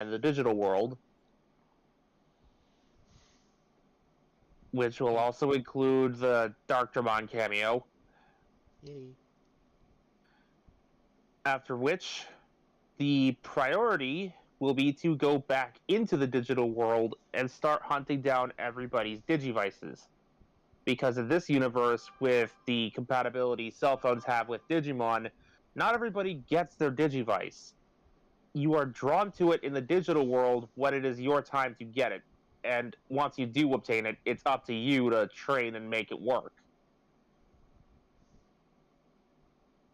in the digital world, which will also include the Dark Dramon cameo. Yay. After which, the priority will be to go back into the digital world and start hunting down everybody's Digivices. Because in this universe, with the compatibility cell phones have with Digimon, not everybody gets their Digivice. You are drawn to it in the digital world when it is your time to get it. And once you do obtain it, it's up to you to train and make it work.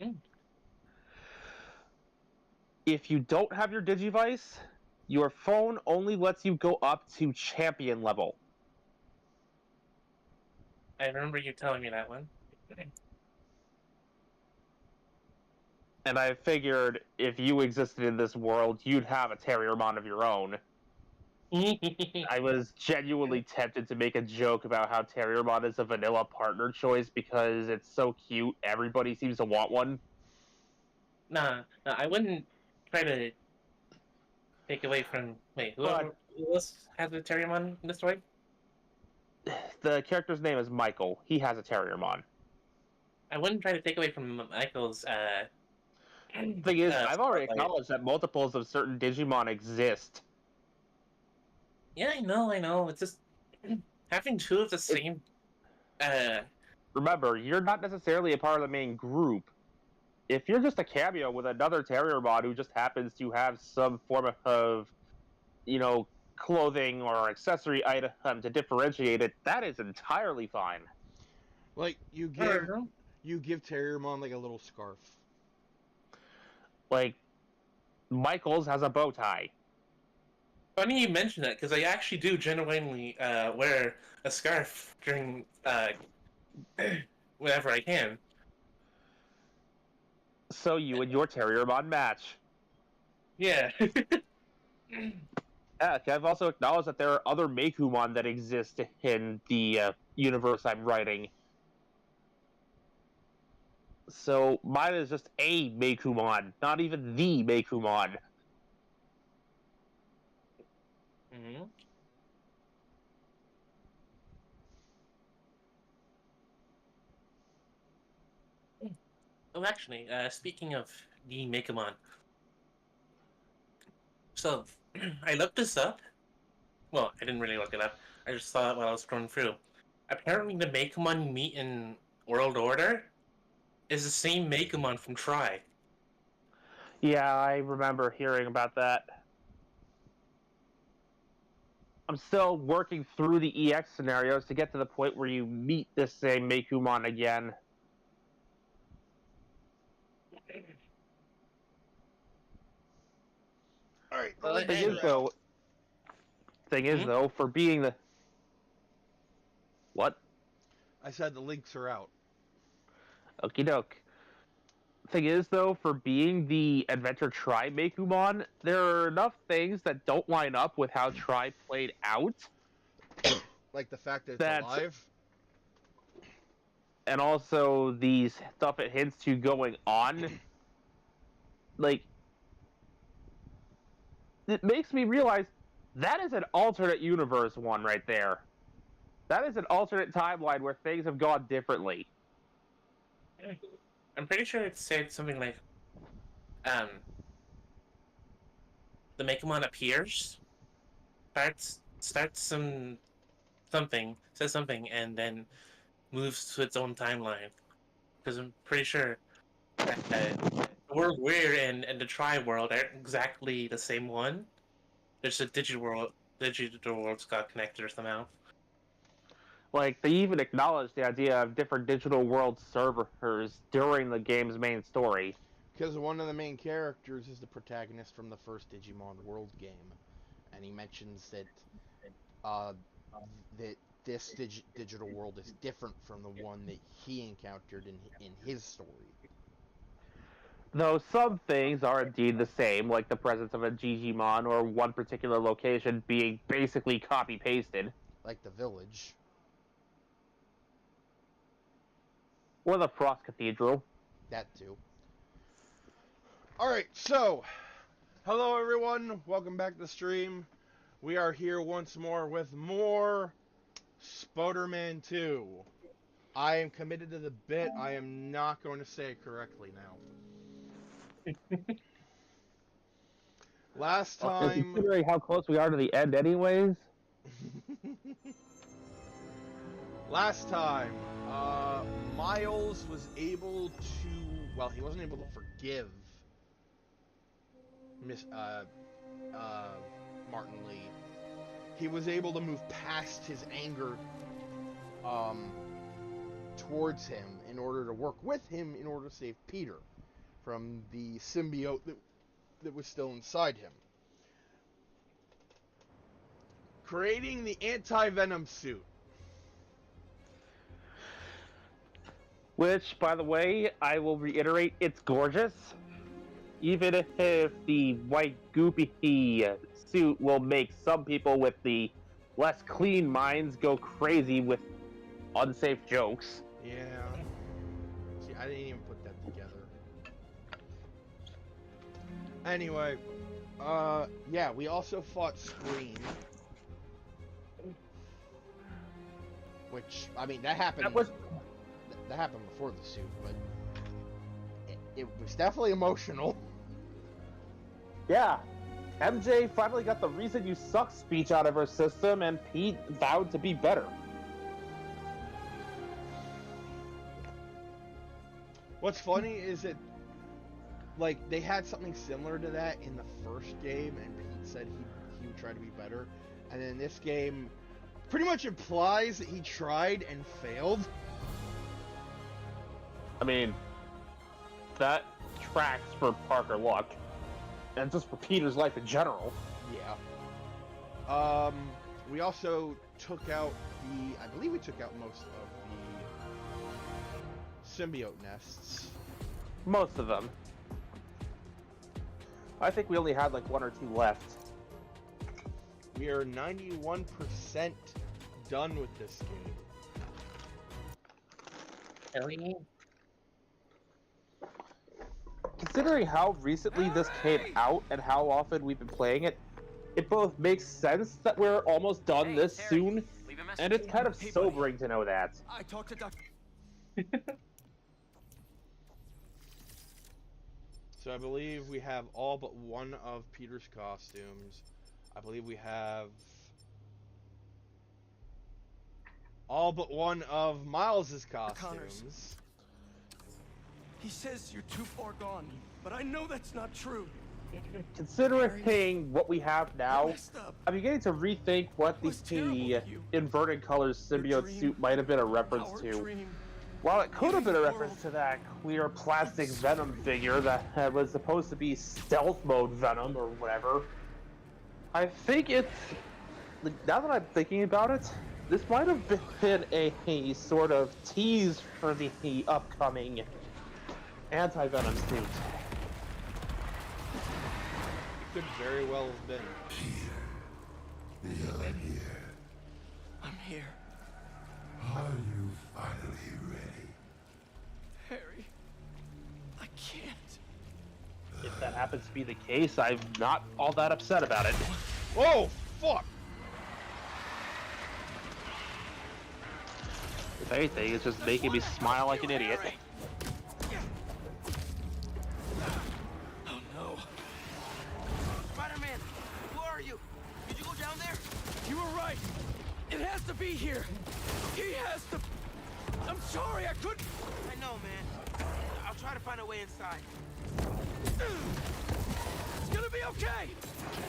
Mm. If you don't have your Digivice, your phone only lets you go up to champion level. I remember you telling me that one. And I figured if you existed in this world, you'd have a Terriermon of your own. I was genuinely tempted to make a joke about how Terriermon is a vanilla partner choice because it's so cute, everybody seems to want one. Nah, I wouldn't try to take away from. Wait, who But else has a Terriermon in the story? the character's name is Michael. He has a Terriermon. I wouldn't try to take away from Michael's. Thing is, I've already spotlight. acknowledged that multiples of certain Digimon exist. Yeah, I know. It's just having two of the same. Remember, you're not necessarily a part of the main group. If you're just a cameo with another Terriermon who just happens to have some form of, clothing or accessory item to differentiate it, that is entirely fine. Like you give Terriermon like a little scarf. Like, Michael's has a bow tie. Funny you mention that because I actually do genuinely wear a scarf during whenever I can. So you and your Terriermon match. Yeah. Heck, I've also acknowledged that there are other Mekumon that exist in the universe I'm writing. So mine is just a Mekumon, not even the Mekumon. Mm-hmm. Oh, actually, speaking of the Megamon, so I looked this up. Well, I didn't really look it up. I just saw it while I was scrolling through. Apparently, the Megamon you meet in World Order is the same Megamon from Tri. Yeah, I remember hearing about that. I'm still working through the EX scenarios to get to the point where you meet this same Mekumon again. All right, the Well, links Thing is, are out. though, thing is Hmm? though, for being the what? I said the links are out. Okie doke. Thing is, though, for being the Adventure Tri Mekumon, there are enough things that don't line up with how Tri played out Like the fact that it's that, alive. and also the stuff it hints to going on, like, it makes me realize that is an alternate universe one right there. That is an alternate timeline where things have gone differently. I'm pretty sure it said something like, um, the Megamon appears, starts something, says something, and then moves to its own timeline. Because I'm pretty sure the world we're in and the Tri world aren't exactly the same one. There's a digital worlds got connected or somehow. Like, they even acknowledge the idea of different digital world servers during the game's main story. Because one of the main characters is the protagonist from the first Digimon World game, and he mentions that uh, that this digital world is different from the one that he encountered in his story. Though some things are indeed the same, like the presence of a Gigimon or one particular location being basically copy pasted, Like the village. or the Frost Cathedral. That too. Alright, so Hello everyone, welcome back to the stream. We are here once more with more Spider-Man 2. I am committed to the bit, I am not going to say it correctly now. Last time... Considering how close we are to the end anyways. Last time, Miles was able to... Well, he wasn't able to forgive Martin Lee. He was able to move past his anger towards him in order to work with him in order to save Peter from the symbiote that was still inside him. Creating the anti-venom suit. Which, by the way, I will reiterate, it's gorgeous. Even if the white goopy suit will make some people with the less clean minds go crazy with unsafe jokes. Yeah. See, I didn't even put that together. Anyway, yeah, we also fought Scream. Which, I mean, that happened before the suit, but it was definitely emotional. Yeah. MJ finally got the reason you suck speech out of her system, and Pete vowed to be better. What's funny is that, like, they had something similar to that in the first game, and Pete said he would try to be better. And then this game pretty much implies that he tried and failed. I mean, that tracks for Parker Luck, and just for Peter's life in general. Yeah. We also took out I believe we took out most of the symbiote nests. Most of them. I think we only had like 1 or 2 left. We are 91% done with this game. Really? Considering how recently this came out and how often we've been playing it, it both makes sense that we're almost done this soon, and it's kind of sobering to know that. I talked to Dr. So I believe we have all but one of Peter's costumes. I believe we have all but one of Miles's costumes. He says you're too far gone, but I know that's not true. Considering what we have now, I'm beginning to rethink what the inverted colors symbiote suit might have been a reference to. While it could have been a reference to that clear plastic Venom figure that was supposed to be stealth mode Venom or whatever, I think it's... Now that I'm thinking about it, this might have been a sort of tease for the upcoming anti-Venom suit. It could very well have been. You're here. I'm here. Are you finally ready? Harry, I can't. If that happens to be the case, I'm not all that upset about it. Whoa, fuck! If anything, it's just making me smile like an idiot. Oh no. Spider-Man, who are you? Did you go down there? You were right. It has to be here. He has to. I'm sorry, I couldn't. I know, man. I'll try to find a way inside. It's gonna be okay.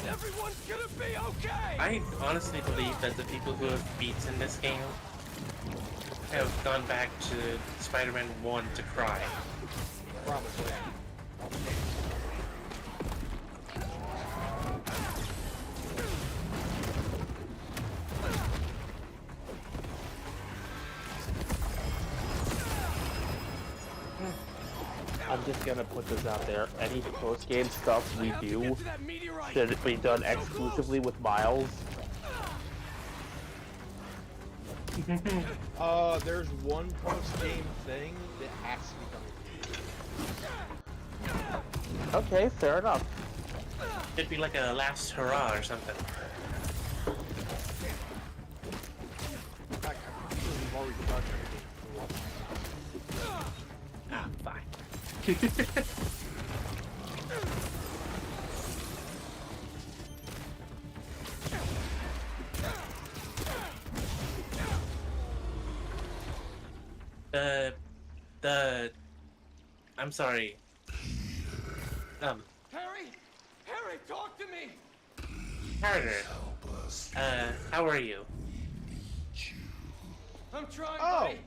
Everyone's gonna be okay. I honestly believe that the people who have beaten this game have gone back to Spider-Man 1 to cry. Probably. I'm just gonna put this out there. Any post-game stuff we I have to do get to that meteorite. should be done exclusively with Miles. There's one post-game thing that has to be done with you. Okay, fair enough. It'd be like a last hurrah or something. In fact, I'm pretty sure we've already done everything. Ah, fine. I'm sorry. Harry! Harry, talk to me! Carter. How are you? I'm trying, Oh! buddy.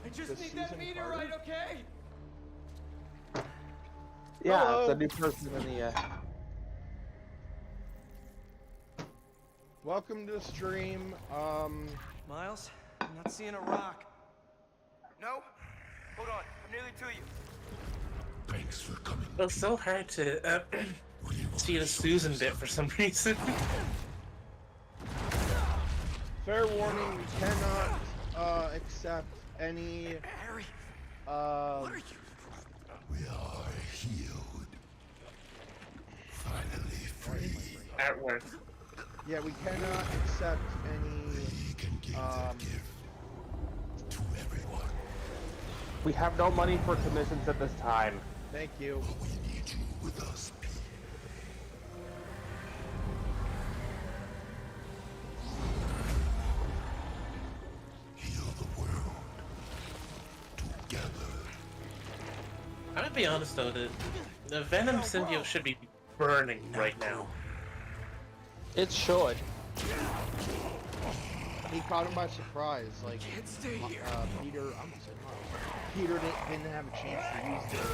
I just The need that season meteorite, card? okay? Yeah, Hello. it's a new person in the. Welcome to the stream. Miles, I'm not seeing a rock. No? Hold on. I'm nearly to you. Thanks for coming. It was so hard to see the Susan bit for some reason. Fair warning, we cannot accept any Harry, what are you? We are healed. Finally free. Artwork. yeah, we cannot accept any We can give that gift to everyone. We have no money for commissions at this time. thank you. But we need you with us, Pete. Heal the world. Together. I'm gonna be honest though, the Venom symbiote should be burning right now. It should. He caught him by surprise. Like, Can't stay here. Peter, I almost said Miles. Peter didn't have a chance to use it.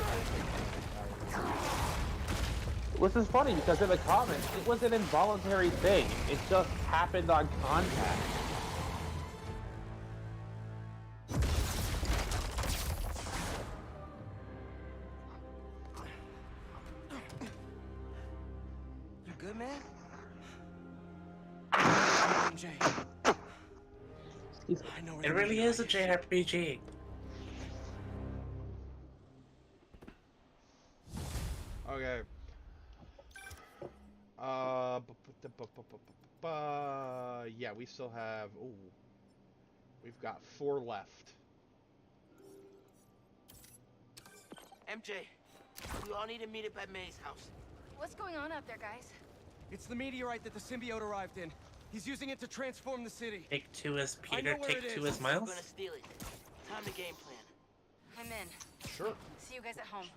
Which is funny because in the comics, it was an involuntary thing. It just happened on contact. You good, man? MJ. I know where It the really is a meteorite JRPG. Okay. Yeah, we still have. Ooh, we've got 4 left. MJ, we all need to meet up at May's house. What's going on out there, guys? It's the meteorite that the symbiote arrived in. He's using it to transform the city. Take 2 as I Peter, know where take it 2 is. as We're Miles. gonna steal it. Time to game plan. I'm in. Sure. See you guys at home.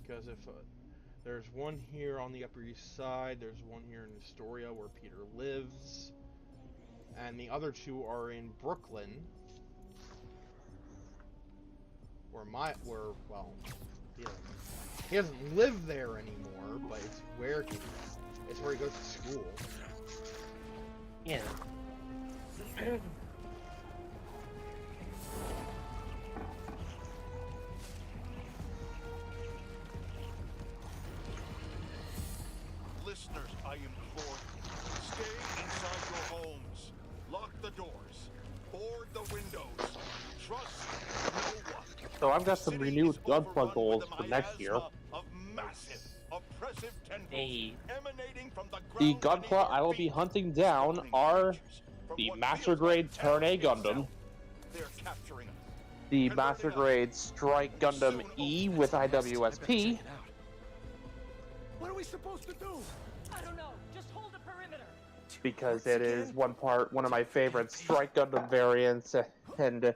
Because if there's one here on the Upper East Side, there's one here in Astoria where Peter lives, and the other 2 are in Brooklyn, well, he doesn't live there anymore, but it's where he goes to school. Yeah. Listeners, I implore you, stay inside your homes. Lock the doors. Board the windows. Trust no one. So I've got some City renewed is overrun Gunpla goals with a for next year. miasma of massive, oppressive tendrils Hey. emanating from the The ground beneath Gunpla I our will be feet, hunting down spawning are creatures from the what Master feels Grade like Turn A hell Gundam, itself. They're capturing us. the Master Grade Strike Gundam E with I better IWSP, check it out. What are we supposed to do? I don't know. Just hold the perimeter. because it is one of my favorite Strike Gundam variants and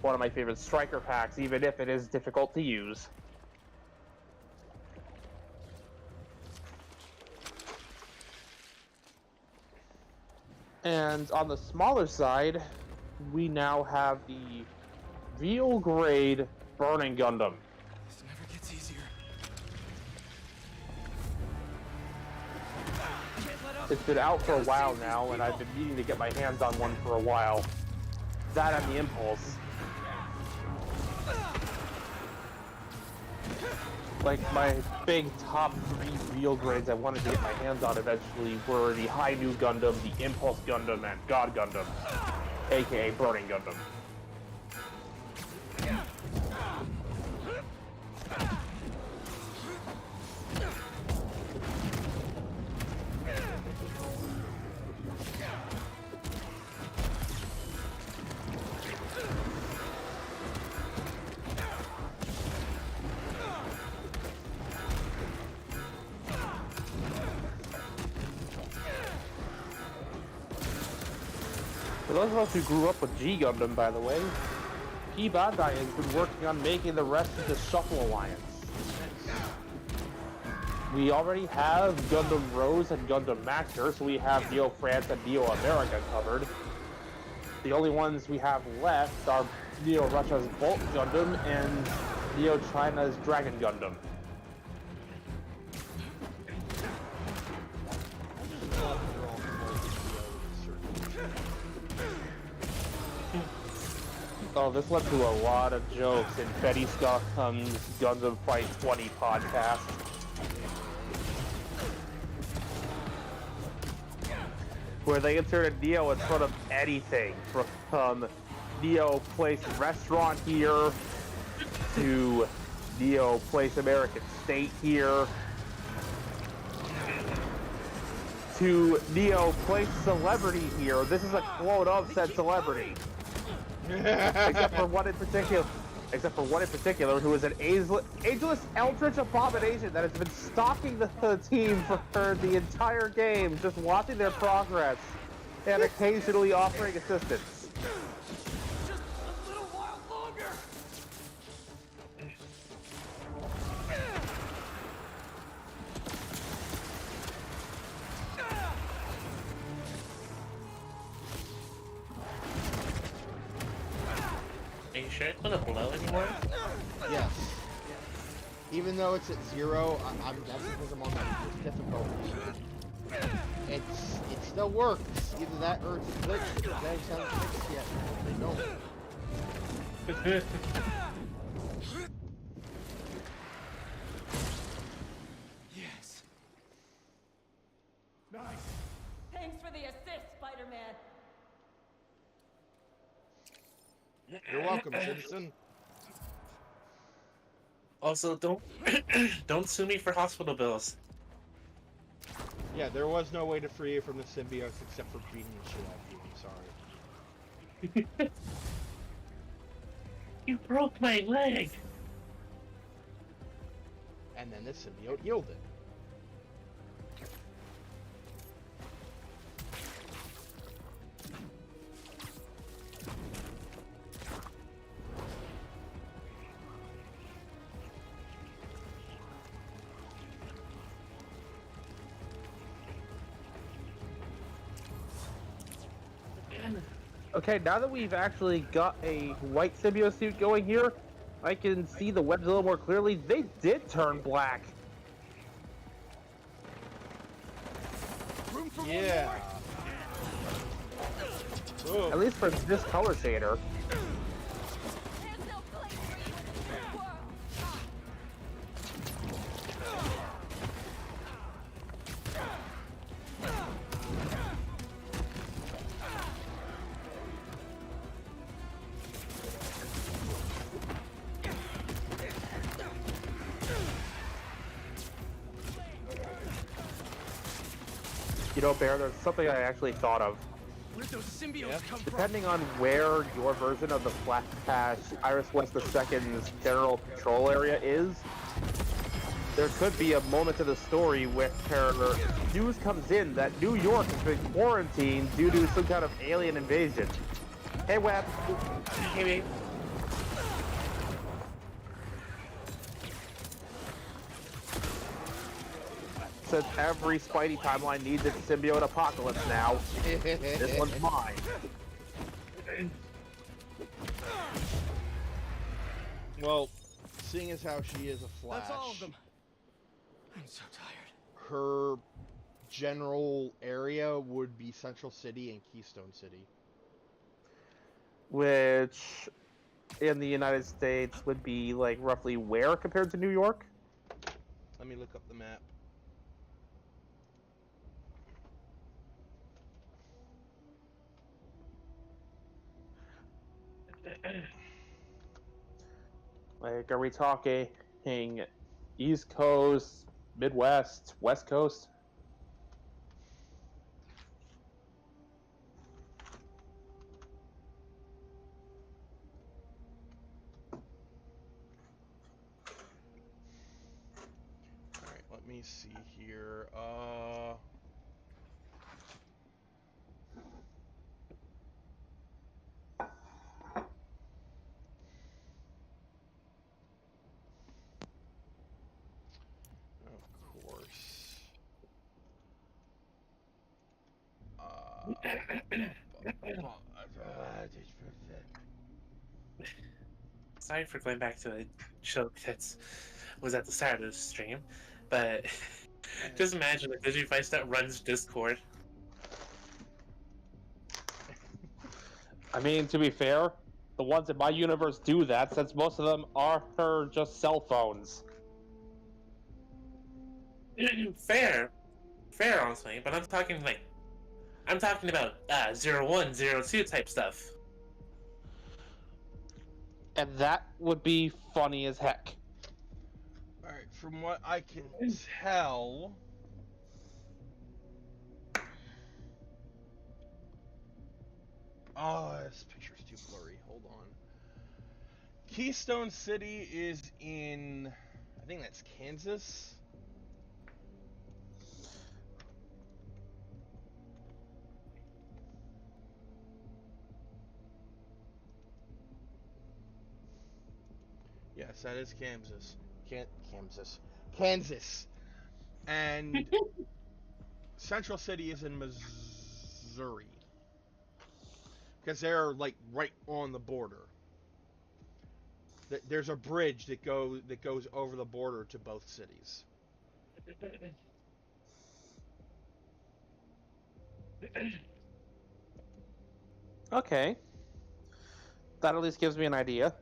one of my favorite Striker packs, even if it is difficult to use. And on the smaller side, we now have the Real Grade Burning Gundam. This never gets easier. Can't let up. It's been out for a while now, and I've been needing to get my hands on one for a while. That and the Impulse. Like, my big top 3 real grades I wanted to get my hands on eventually were the High New Gundam, the Impulse Gundam, and God Gundam, aka Burning Gundam. For those of us who grew up with G Gundam, by the way, Key Bandai has been working on making the rest of the Shuffle Alliance. We already have Gundam Rose and Gundam Master, so we have Neo France and Neo America covered. The only ones we have left are Neo Russia's Bolt Gundam and Neo China's Dragon Gundam. Oh, this led to a lot of jokes in Betty Scott's Gundam Fight 20 podcast. Where they inserted Neo in front of anything, from Neo Place Restaurant here, to Neo Place American State here, to Neo Place Celebrity here. This is a quote of said celebrity. Except for one in particular, who is an ageless eldritch abomination that has been stalking the team for the entire game, just watching their progress and occasionally offering assistance. Just a little while longer. Are you sure it's gonna blow anymore? Yes. Even though it's at 0, that's because I'm on the difficulty. It still works. Either that or it's glitched. The gags haven't fixed yet. They don't. Yes. Nice. Thanks for the assist, Spider-Man. You're welcome, citizen. Also, don't don't sue me for hospital bills. Yeah, there was no way to free you from the symbiotes except for beating the shit out of you. I'm sorry. You broke my leg. And then the symbiote healed it. Okay, now that we've actually got a white symbiote suit going here, I can see the webs a little more clearly. They did turn black. Room for Yeah. At least for this color shader. There's no place for you in this world. You know, Bear, there's something I actually thought of. Where'd those symbiotes come from? Depending on where your version of the Flash Patch Iris West II's general control area is, there could be a moment in the story where news comes in that New York has been quarantined due to some kind of alien invasion. Hey, Web. Hey, babe. Since every Spidey timeline needs its symbiote apocalypse now, this one's mine. Well, seeing as how she is a Flash, That's all of them. I'm so tired. her general area would be Central City and Keystone City. Which, in the United States, would be like roughly where compared to New York? Let me look up the map. Like, are we talking East Coast, Midwest, West Coast? Alright, let me see here. Sorry for going back to a joke that was at the start of the stream, but just imagine a Digivice that runs Discord. I mean, to be fair, the ones in my universe do that, since most of them are just cell phones. Fair, honestly, but I'm talking about 01, 02 type stuff. And that would be funny as heck. Alright, from what I can tell... Oh, this picture's too blurry. Hold on. Keystone City is in... I think that's Kansas? Yes, that is Kansas. Kansas. And Central City is in Missouri. Because they're like right on the border. There's a bridge that goes over the border to both cities. Okay. That at least gives me an idea.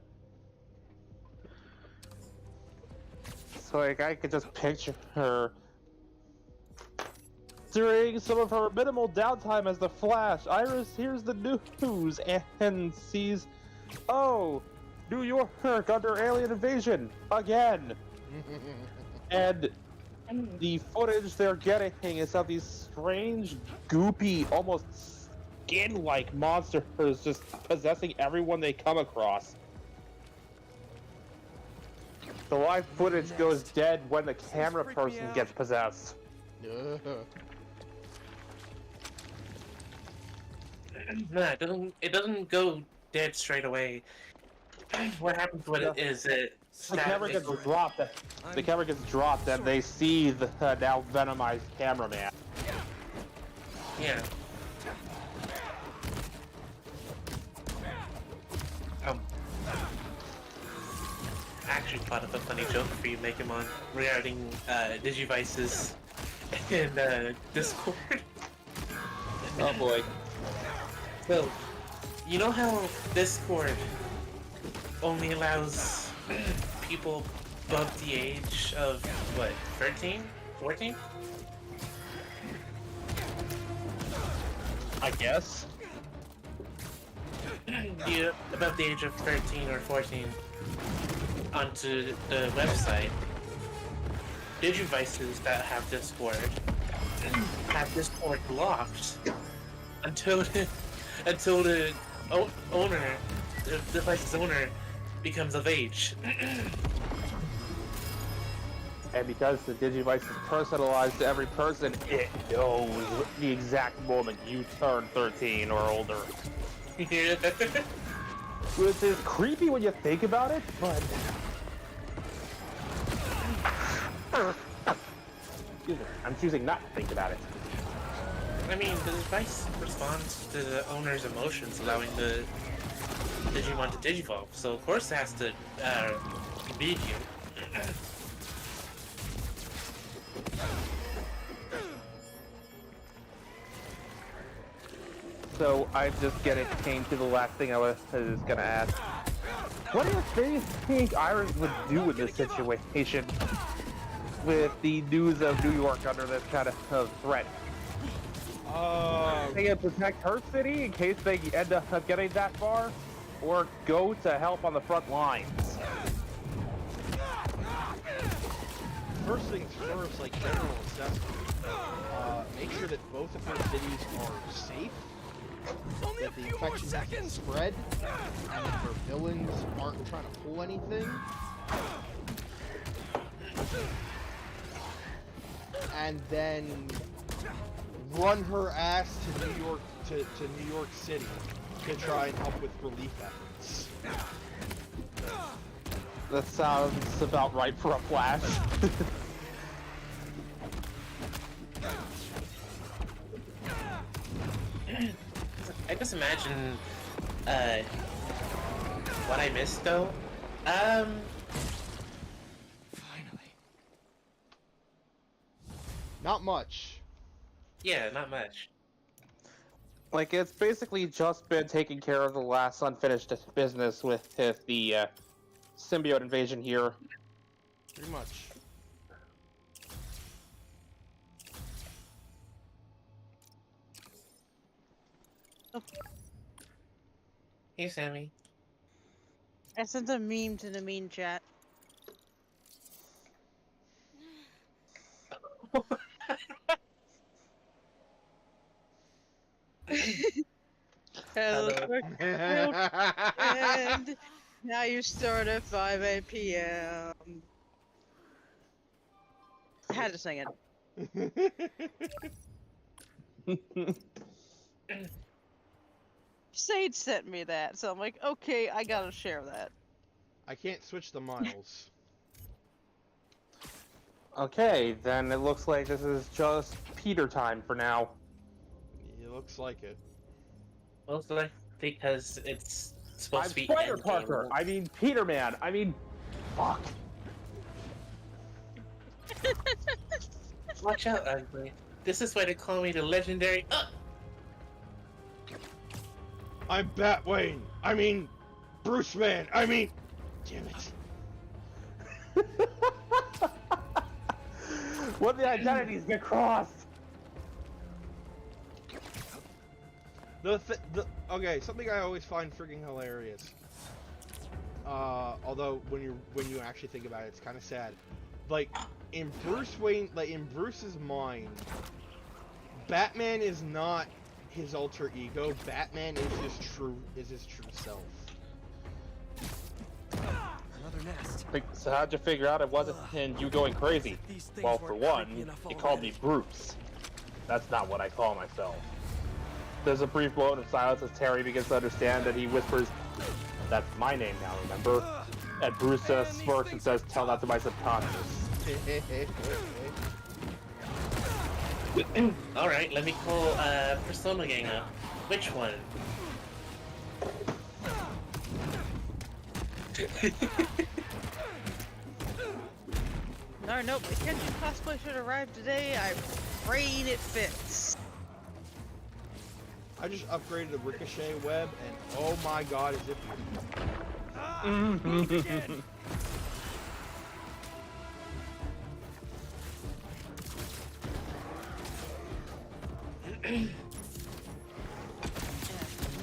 So like I could just picture her during some of her minimal downtime as the Flash. Iris hears the news and sees, oh, New York under alien invasion again. And the footage they're getting is of these strange, goopy, almost skin-like monsters just possessing everyone they come across. The live footage goes dead when the camera person gets possessed. No, it doesn't go dead straight away. What happens when it is it the camera gets dropped. The camera gets dropped, and they see the now venomized cameraman. Yeah. I actually thought of a funny joke for you, Megamon, regarding Digivices and Discord. Oh boy. So, you know how Discord only allows people above the age of, what, 13? 14? I guess. Yeah, above the age of 13 or 14 onto the website. Digivices that have Discord blocked until the owner, the device's owner, becomes of age. And because the Digivice is personalized to every person, it knows the exact moment you turn 13 or older. Yeah. Which is creepy when you think about it, but... Excuse me, I'm choosing not to think about it. I mean, the device responds to the owner's emotions, allowing the Digimon to digivolve, so of course it has to beat you. So I just came to the last thing I was gonna ask. What do you think Iris would do in this situation with the news of New York under this kind of threat? They can protect her city in case they end up getting that far, or go to help on the front lines? First things first, like general assessment. Make sure that both of her cities are safe. Only a That the few more infection doesn't seconds. spread, and that her villains aren't trying to pull anything. And then run her ass to New York to New York City to try and help with relief efforts. That sounds about right for a Flash. just imagine what I missed though. Finally. Not much. Yeah, not much. Like, it's basically just been taking care of the last unfinished business with the symbiote invasion here. Pretty much. Hey, Sammy. I sent a meme to the meme chat. Hello, and now you start at 5 p.m. I had to sing it. Sage sent me that, so I'm like, okay, I gotta share that. I can't switch the miles. Okay, then it looks like this is just Peter time for now. It looks like it. Mostly because it's supposed I'm to be Spider Endgame. Parker. I mean Peter Man. I mean, fuck. Watch out, Ugly. This is why they call me the legendary. I'm Batwayne. I mean, Bruce Man. I mean, damn it. What the identities get crossed? Okay, something I always find freaking hilarious. Although when you actually think about it, it's kind of sad. Like in Bruce Wayne, like in Bruce's mind, Batman is not his alter ego. Batman is his true self. Another nest. So how'd you figure out it wasn't you going crazy? These things Well, for weren't one, creepy enough you called me Bruce. That's not what I call myself. There's a brief moment of silence as Terry begins to understand that he whispers, "That's my name now, remember?" And Bruce smirks and says, "Tell that to my subconscious." Alright, let me call Persona Gang up. Which one? No, nope, attention cosplay should arrive today. I'm afraid it fits. I just upgraded the Ricochet web, and oh my god, is it Again.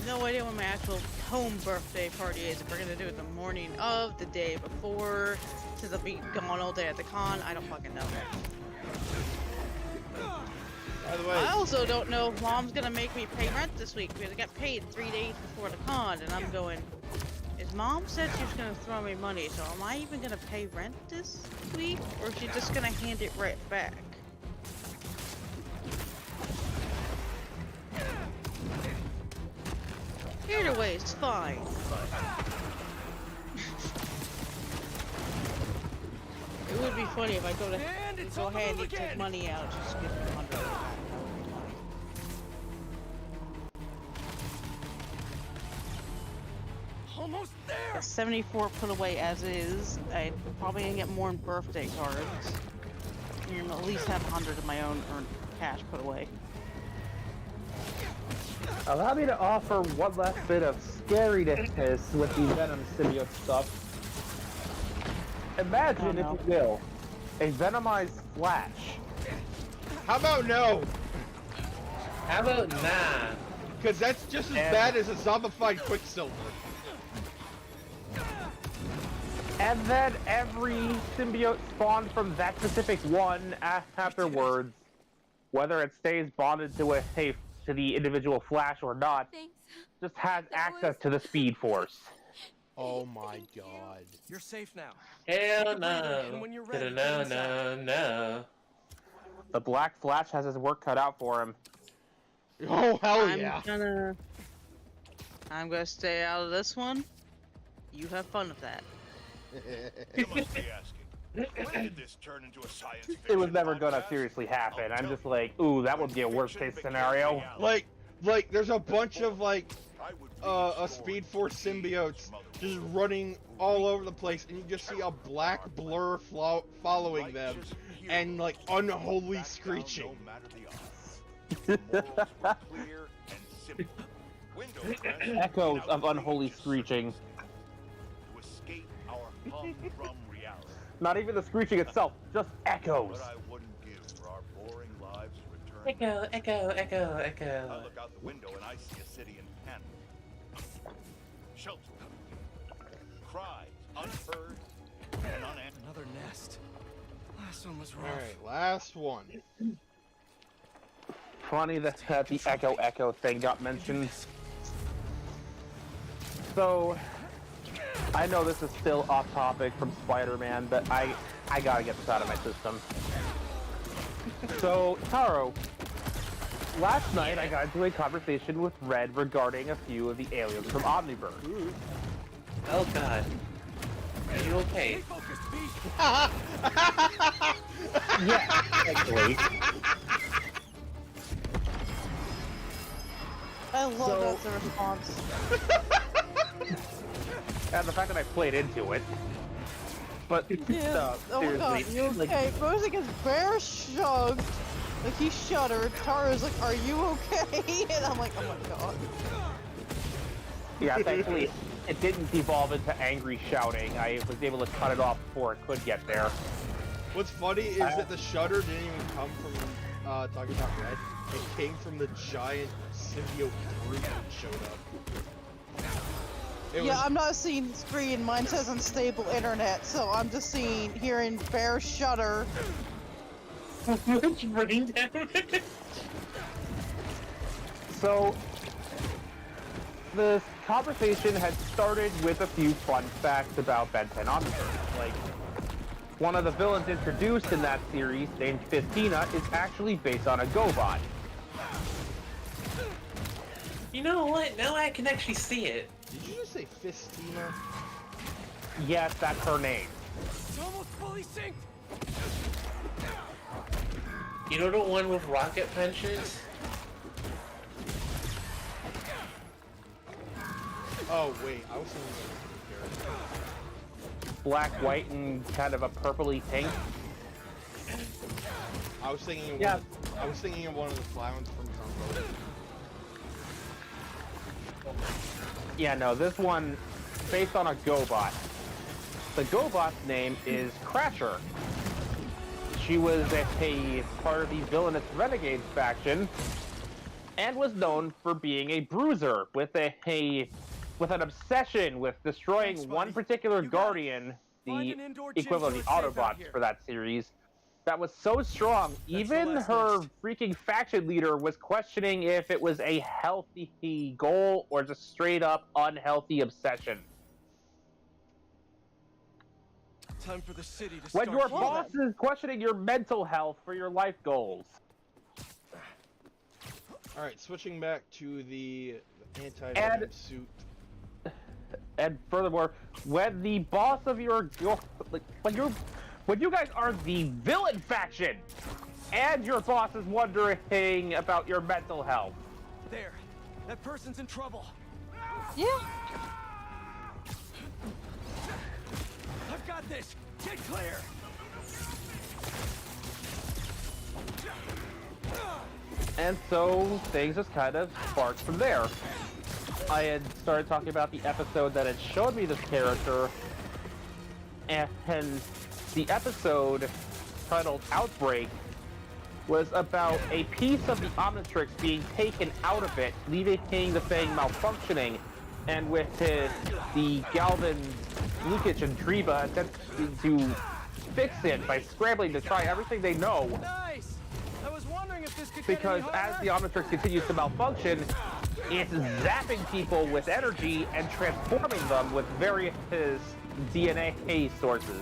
No idea when my actual home birthday party is. If we're gonna do it the morning of, the day before, since I'll be gone all day at the con, I don't fucking know. By the way, I also don't know if Mom's gonna make me pay rent this week because I got paid 3 days before the con, and I'm going. Is Mom said she's gonna throw me money, so am I even gonna pay rent this week, or is she just gonna hand it right back? Either way, it's fine. It would be funny if I go ahead and take money out, just give me 100 back. Almost there. Got 74 put away as is. I probably gonna get more in birthday cards. And at least have 100 of my own earned cash put away. Allow me to offer one last bit of scariness with the Venom symbiote stuff. Imagine, Oh, no. if you will, a Venomized Flash. how about no? How about nah? Because that's just as And- bad as a zombified Quicksilver. And then every symbiote spawned from that specific one afterwards, whether it stays bonded to to the individual Flash or not, Thanks. just has That access was- to the Speed Force. Oh my god. You're safe now. Hell And no. when you're ready, No, get no, inside. no. The Black Flash has his work cut out for him. Oh hell I'm yeah. gonna stay out of this one. You have fun with that. You must be asking, when did this turn into a science fiction It was never gonna podcast? seriously happen. I'll I'm tell just you. like, ooh, that would be a When worst fiction case became scenario. reality. Like, there's a bunch of like I would a restore Speed Force the symbiotes mother just world. running all over the place, and you just see a black blur following them, Righteous and like heroes unholy back down screeching. no matter the odds. The morals were clear and simple. Windows crashed Echoes without of unholy courageous screeching. to escape our humdrum reality. Not even the screeching itself, just echoes. What I wouldn't give for our boring lives returned. Echo, echo, echo, I echo. look out the window and I see a city in panic. Shelter. Cries unheard and unanswered. Another nest. Last one was rough. Alright, last one. Funny that the echo thing got mentioned. So, I know this is still off topic from Spider-Man, but I gotta get this out of my system. So, Taro, last night I got into a conversation with Red regarding a few of the aliens from Omniverse. Oh god. Are you okay? Stay focused, B. Yeah, actually. I love So- that's the response. And the fact that I played into it. But, Yeah. Oh my god, seriously, you like, okay? Rosie gets bear shugged. Like he shuddered. Tara's like, "Are you okay?" And I'm like, "Oh my god." yeah, thankfully it didn't devolve into angry shouting. I was able to cut it off before it could get there. What's funny is that the shudder didn't even come from talking about Red. It came from the giant symbiote brute that showed up. It Yeah, was, I'm not seeing the screen. Mine says unstable internet, so I'm just hearing bear shudder. Which brain damage? So, the conversation had started with a few fun facts about Ben 10 Omniverse. Like, one of the villains introduced in that series, named Fistina, is actually based on a GoBot. You know what? Now I can actually see it. did you just say Fistina? Yes, that's her name. It's almost fully synced. You know the one with rocket punches? Oh wait, I was thinking of a different character. Black, white, and kind of a purpley pink. I was thinking of Yeah. I was thinking of one of the clowns from Zombo. Yeah, no, this one, based on a GoBot. The GoBot's name is Crasher. She was a part of the villainous Renegades faction, and was known for being a bruiser with with an obsession with destroying Thanks, one buddy. particular You got it. Guardian, Find the an indoor gym equivalent of the so it's safe out Autobots here. for that series, that was so strong, even last her nest. freaking faction leader was questioning if it was a healthy goal or just straight up unhealthy obsession. Time for the city to When start. your healing. boss is questioning your mental health for your life goals. Alright, switching back to the anti-venom And- suit. And furthermore, when the boss of your like, when you guys are the villain faction, and your boss is wondering about your mental health. There. That person's in trouble. Yeah. I've got this. Get clear. And so things just kind of sparked from there. I had started talking about the episode that had showed me this character, and the episode titled Outbreak was about a piece of the Omnitrix being taken out of it, leaving the thing malfunctioning, and with the Galvin, Lukic, and Treba attempting to fix it by scrambling to try everything they know. Nice. I was wondering if this could Because get any as harder. the Omnitrix continues to malfunction, it's zapping people with energy and transforming them with various DNA sources.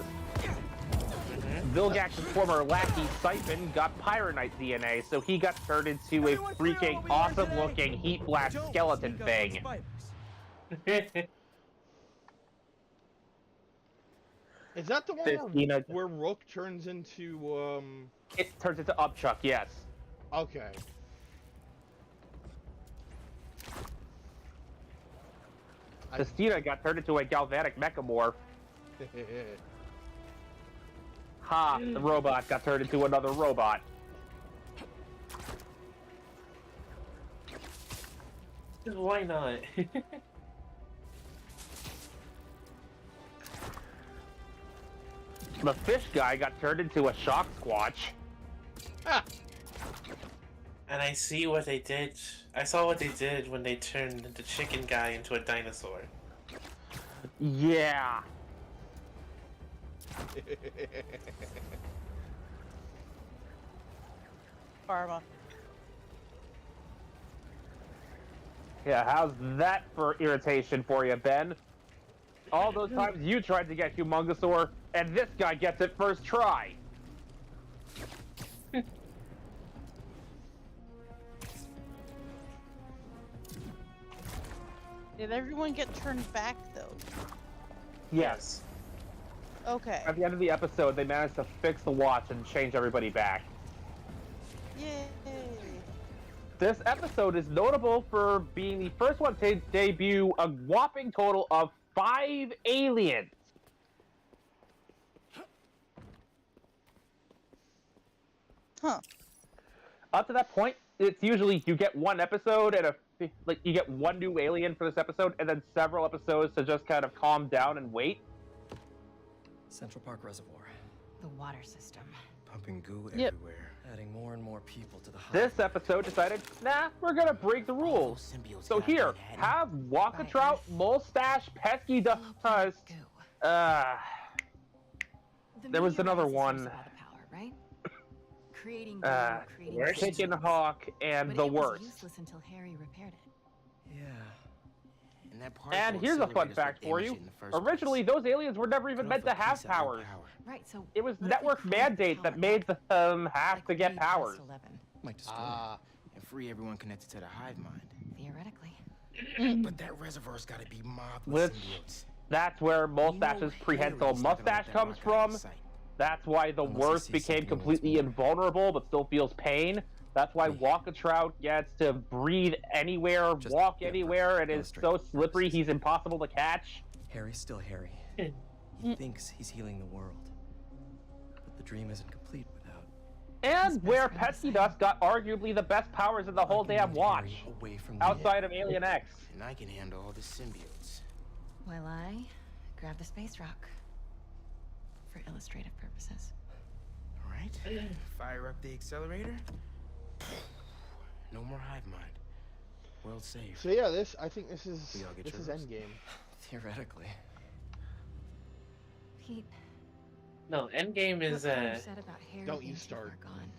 Vilgax's former lackey Siphon got Pyronite DNA, so he got turned into a Everyone clear freaking over here awesome-looking today? heat blast Don't skeleton sneak up on thing. spiders. Is that the one Fistina. where Rook turns into It turns into Upchuck, yes. okay. Justina got turned into a galvanic mechamorph. Ha! The robot got turned into another robot. Why not? The fish guy got turned into a shock squatch. And I see what they did. I saw what they did when they turned the chicken guy into a dinosaur. Yeah. Pharma. Yeah, how's that for irritation for you, Ben? All those times you tried to get Humongosaur, and this guy gets it first try. Did everyone get turned back though? Yes. Okay. At the end of the episode, they managed to fix the watch and change everybody back. Yay. This episode is notable for being the first one to debut a whopping total of 5 aliens. Huh. Up to that point, it's usually you get one episode and you get one new alien for this episode, and then several episodes to just kind of calm down and wait. Central Park Reservoir. The water system. Pumping goo Yep. everywhere. Adding more and more people to the hive. This episode decided, nah, we're gonna break the rules. So here, have Walkatrout, Mustache, Pesky Dust. There was another one. Right? Creating Chicken Hawk and the worst. Useless until Harry repaired it. Yeah. And here's a fun fact for you. Originally, those aliens were never even meant to have powers. Right, so It was network mandate that made them have to get powers. Might destroy and free everyone connected to the hive mind. Theoretically. But that reservoir's gotta be mobbed Which, with symbiotes. that's where Mustache's prehensile mustache comes from. That's why the Unless I worst see became something completely more. invulnerable but still feels pain. That's why Walkatrout gets to breathe anywhere, Just walk get anywhere, and is illustrative so slippery purposes. he's impossible to catch. Harry's still Harry. He thinks he's healing the world. But the dream isn't complete without And where Pesky Dust got arguably the best powers in the whole keeping damn watch, Harry away from the outside of Alien X. And I can handle all the symbiotes. Well, I grabbed the space rock. For illustrative purposes. All right. Fire up the accelerator. No more hive mind. World saved. So yeah, I think this is We all get this is churros. Endgame. Theoretically. Pete, No, Endgame is what Connor said about Harry Don't being you too start. far gone.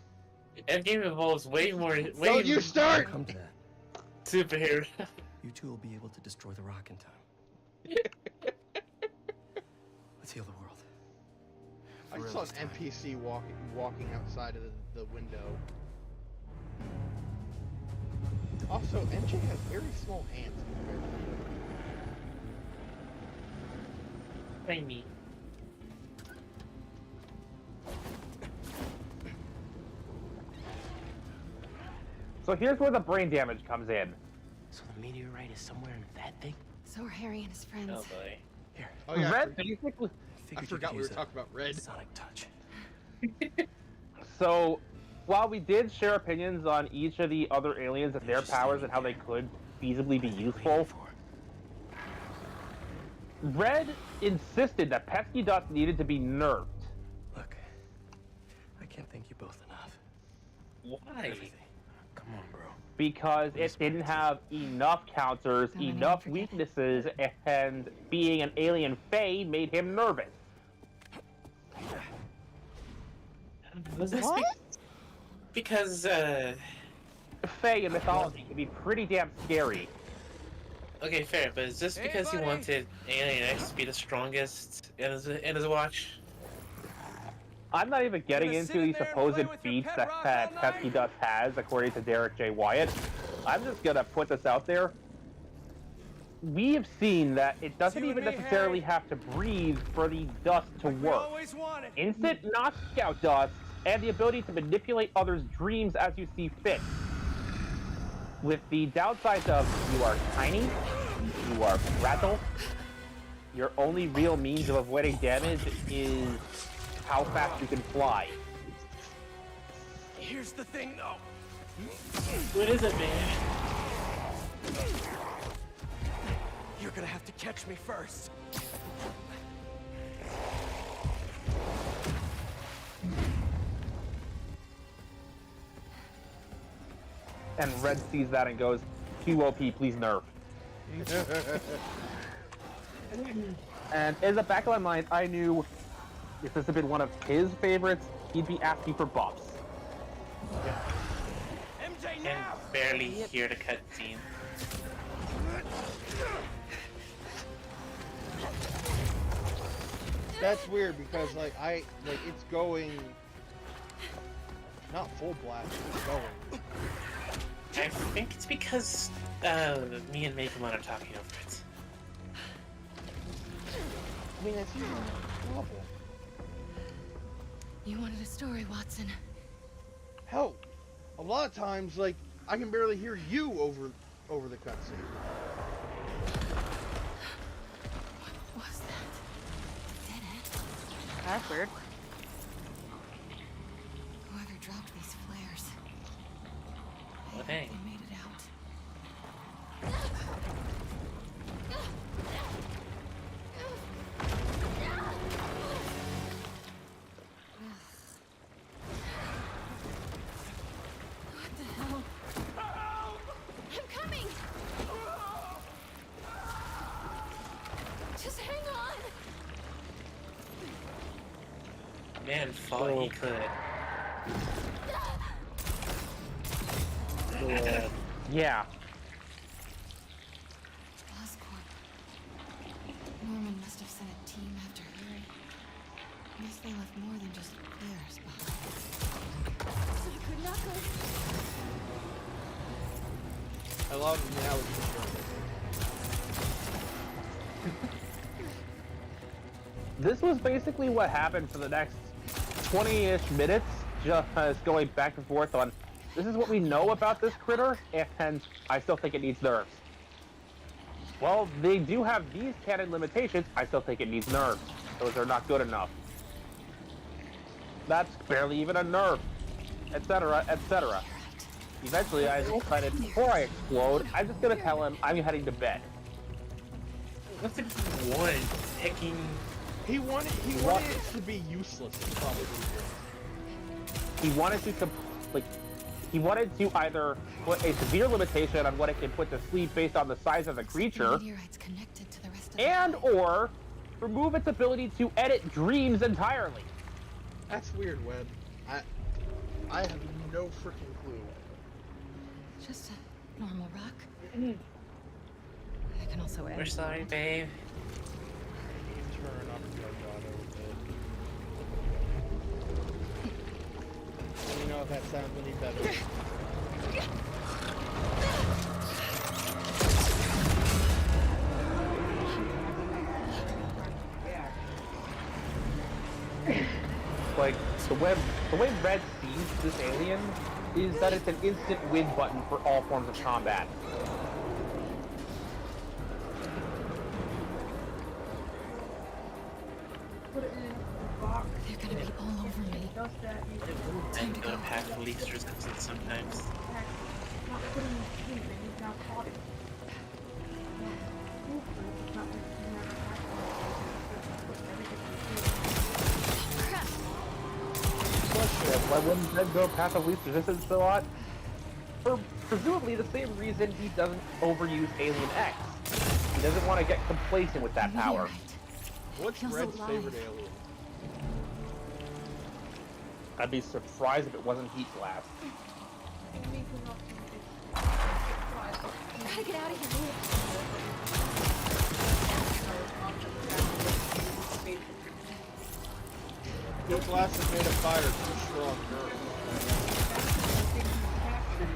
Endgame involves way more. Don't you start! Come to that. Superhero. You two will be able to destroy the rock in time. Let's heal the world. I For just real saw this an time. NPC walking outside of the window. Also, MJ has very small hands compared to you. Tiny. So here's where the brain damage comes in. So the meteorite is somewhere in that thing? So are Harry and his friends. Oh boy. Here. Oh yeah, Red basically. I Figured you forgot could we were use talking about a Red. sonic touch. So, while we did share opinions on each of the other aliens and their powers and how they could feasibly be useful, Red insisted that Pesky Dust needed to be nerfed. Look, I can't thank you both enough. Why? Everything. Come on, bro. Because it didn't have enough counters, Don't let him enough forget it. weaknesses, and being an alien Fae made him nervous. Was this What? because Fae in mythology can be pretty damn scary. okay, fair, but is this Hey, because he buddy. wanted Alien X to be the strongest in his watch? I'm not even getting Gonna into sit in the there and supposed play with your feats pet that, rock that all night? Pesky Dust has, according to Derek J. Wyatt. I'm just gonna put this out there. We have seen that it doesn't You and even me, necessarily Harry. have to breathe for the dust to We work. always wanted. Instant knockout dust and the ability to manipulate others' dreams as you see fit. With the downsides of you are tiny, You are fragile. Your only real means of avoiding damage is how fast you can fly. Here's the thing, though. What is it, man? You're gonna have to catch me first. And Red sees that and goes, "Too OP, please nerf." And in the back of my mind, I knew if this had been one of his favorites, he'd be asking for buffs. Can barely hear the cutscene. That's weird because it's going not full blast, it's going. I think it's because me and Megumon are talking over it. I mean, that's usually not a problem. You wanted a story, Watson. Hell, a lot of times, like, I can barely hear you over the cutscene. What was that? Did it? That's weird. Whoever dropped these flares. Well, They dang. made it out. What the hell? I'm coming! Just hang on! Man, thought he could. Yeah. Oscorp. Norman must have sent a team after her. Guess they left more than just flares behind. I love the analogy. This was basically what happened for the next 20-ish minutes, just going back and forth on, this is what we know about this critter, and I still think it needs nerfs. Well, they do have these canon limitations, I still think it needs nerfs. Those are not good enough. That's barely even a nerf, etc., etc. Eventually, I decided, before I explode, I'm just gonna tell him I'm heading to bed. What's it one picking? He wanted it to be useless, probably. He wanted to he wanted to either put a severe limitation on what it can put to sleep based on the size of the creature, Meteorites connected to the rest of and the or remove its ability to edit dreams entirely. That's weird, Webb. I have no freaking clue. Just a normal rock. I can also add. We're sorry, babe. Turn up the auto a bit. You know if that sounds any better. Like the way Red sees this alien is that it's an instant win button for all forms of combat. They're gonna be all over me. And go to path of least resistance sometimes. Why wouldn't Red go path of least resistance a lot? For presumably the same reason he doesn't overuse Alien X. He doesn't want to get complacent with that power. What's Feels Red's alive. favorite alien? I'd be surprised if it wasn't Heat Blast. Gotta get out of here. Heat blast is made of fire, too strong.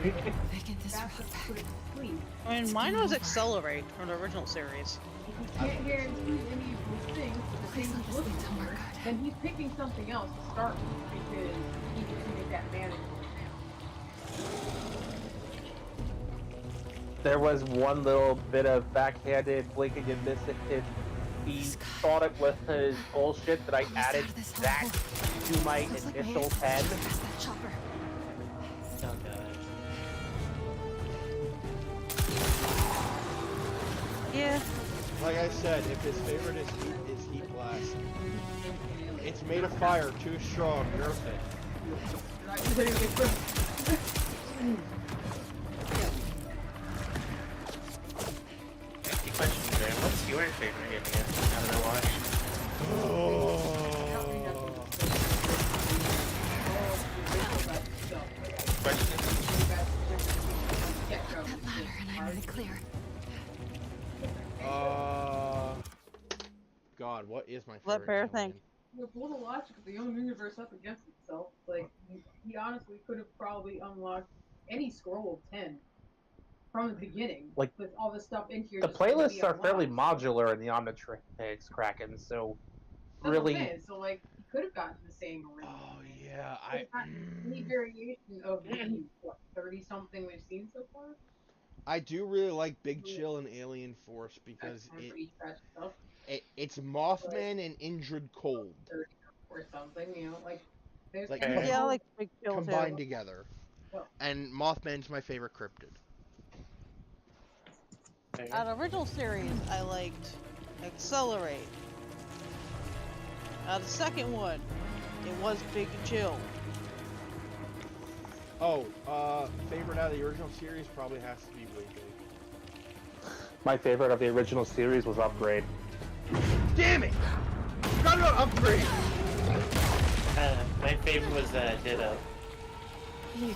They get this rock back. I mean, mine was Accelerate from the original series. If he can't guarantee any of these things, the Please things let he's this be looking Tomar for, Good. then he's picking something else to start with because he needs to make that manageable now. there was one little bit of backhanded blink and you miss it. He thought it was his bullshit that I added that to my initial pen. Oh god. Yeah. Like I said, if his favorite is heat blast. It's made of fire, too strong, nerf it. The question there, what's your favorite alien out of the watch? Question? That ladder and I'm in the clear. God, what is my favorite? Let Bear think. With all the logic of the own universe up against itself, like, he honestly could have probably unlocked any scroll of 10 from the beginning. Like, with all this stuff in here. The just wouldn't be playlists are fairly unlocked. modular in the Omnitrix Kraken, so That's really. what I'm saying. So, like, he could have gotten the same original. Oh, yeah, Any variation of the, what, 30-something we've seen so far? I do really like Big Chill and Alien Force because it's Mothman and Injured Cold. Or something, you know, like, there's Like, Yeah, I like Big Chill combined too. together. Oh. And Mothman's my favorite cryptid. Out of original series, I liked Accelerate. The second one, it was Big Chill. Oh, favorite out of the original series probably has to be Way Big. My favorite of the original series was Upgrade. Damn it! Forgot about Upgrade! My favorite was Ditto. You got me,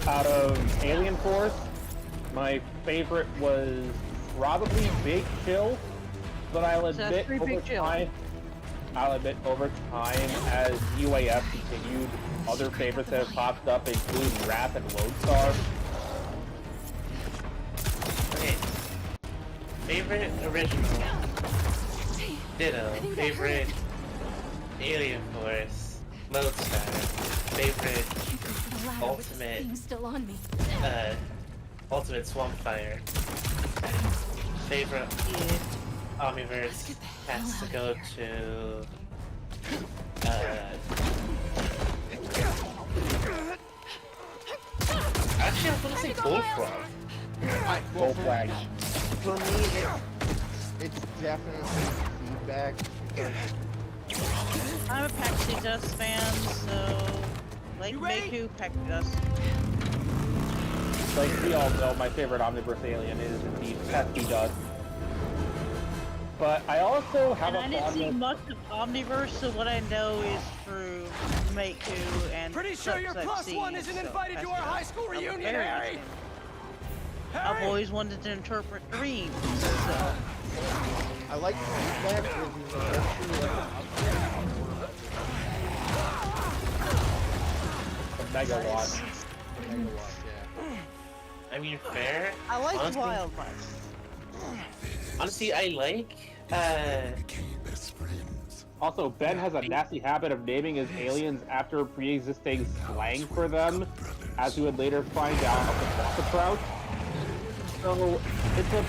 Out of Alien Force, my favorite was probably Big Chill, but I'll admit over time as UAF continued, other favorites have popped up, including Wrath and Lodestar. Okay. Favorite original. Ditto. Favorite Alien Force. Lodestar. Favorite ultimate. Being still on me. Ultimate Swampfire. Favorite Omniverse has to go to actually I'm gonna say Bullfrog. Bullfrog. For me, it's definitely feedback. I'm a Pepsi Dust fan, so like Meku, Pepsi Dust. Like we all know, my favorite Omniverse alien is indeed Pepsi Dust. But I also have I didn't see much of Omniverse, so what I know is through Meku and Pretty sure your plus one isn't invited to our high school reunion, Harry! I've always wanted to interpret dreams, so... I like feedback because he's actually like Megawatt. Megawatt, yeah. I mean, fair. I like honestly, Wildlife. Honestly, I like, Also, Ben has a nasty habit of naming his aliens after pre-existing slang for them, as we would later find out with Watertrout. So, it's a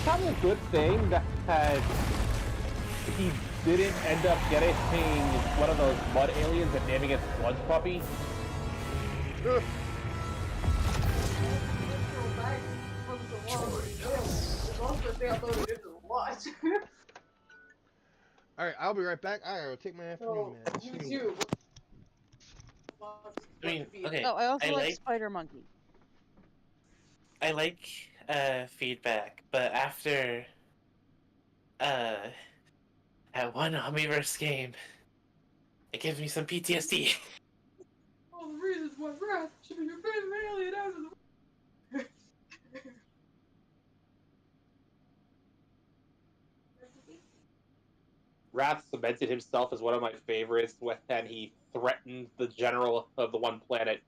kind of a good thing that he didn't end up getting one of those mud aliens and naming it Sludge Puppy. Alright, I'll be right back. I gotta take my afternoon man. I mean, okay. Oh, I also like like Spider Monkey. I like feedback, but after that one Omniverse game, it gives me some PTSD. All the reasons why Wrath should be your favorite alien out of the Wrath cemented himself as one of my favorites when he threatened the general of the one planet.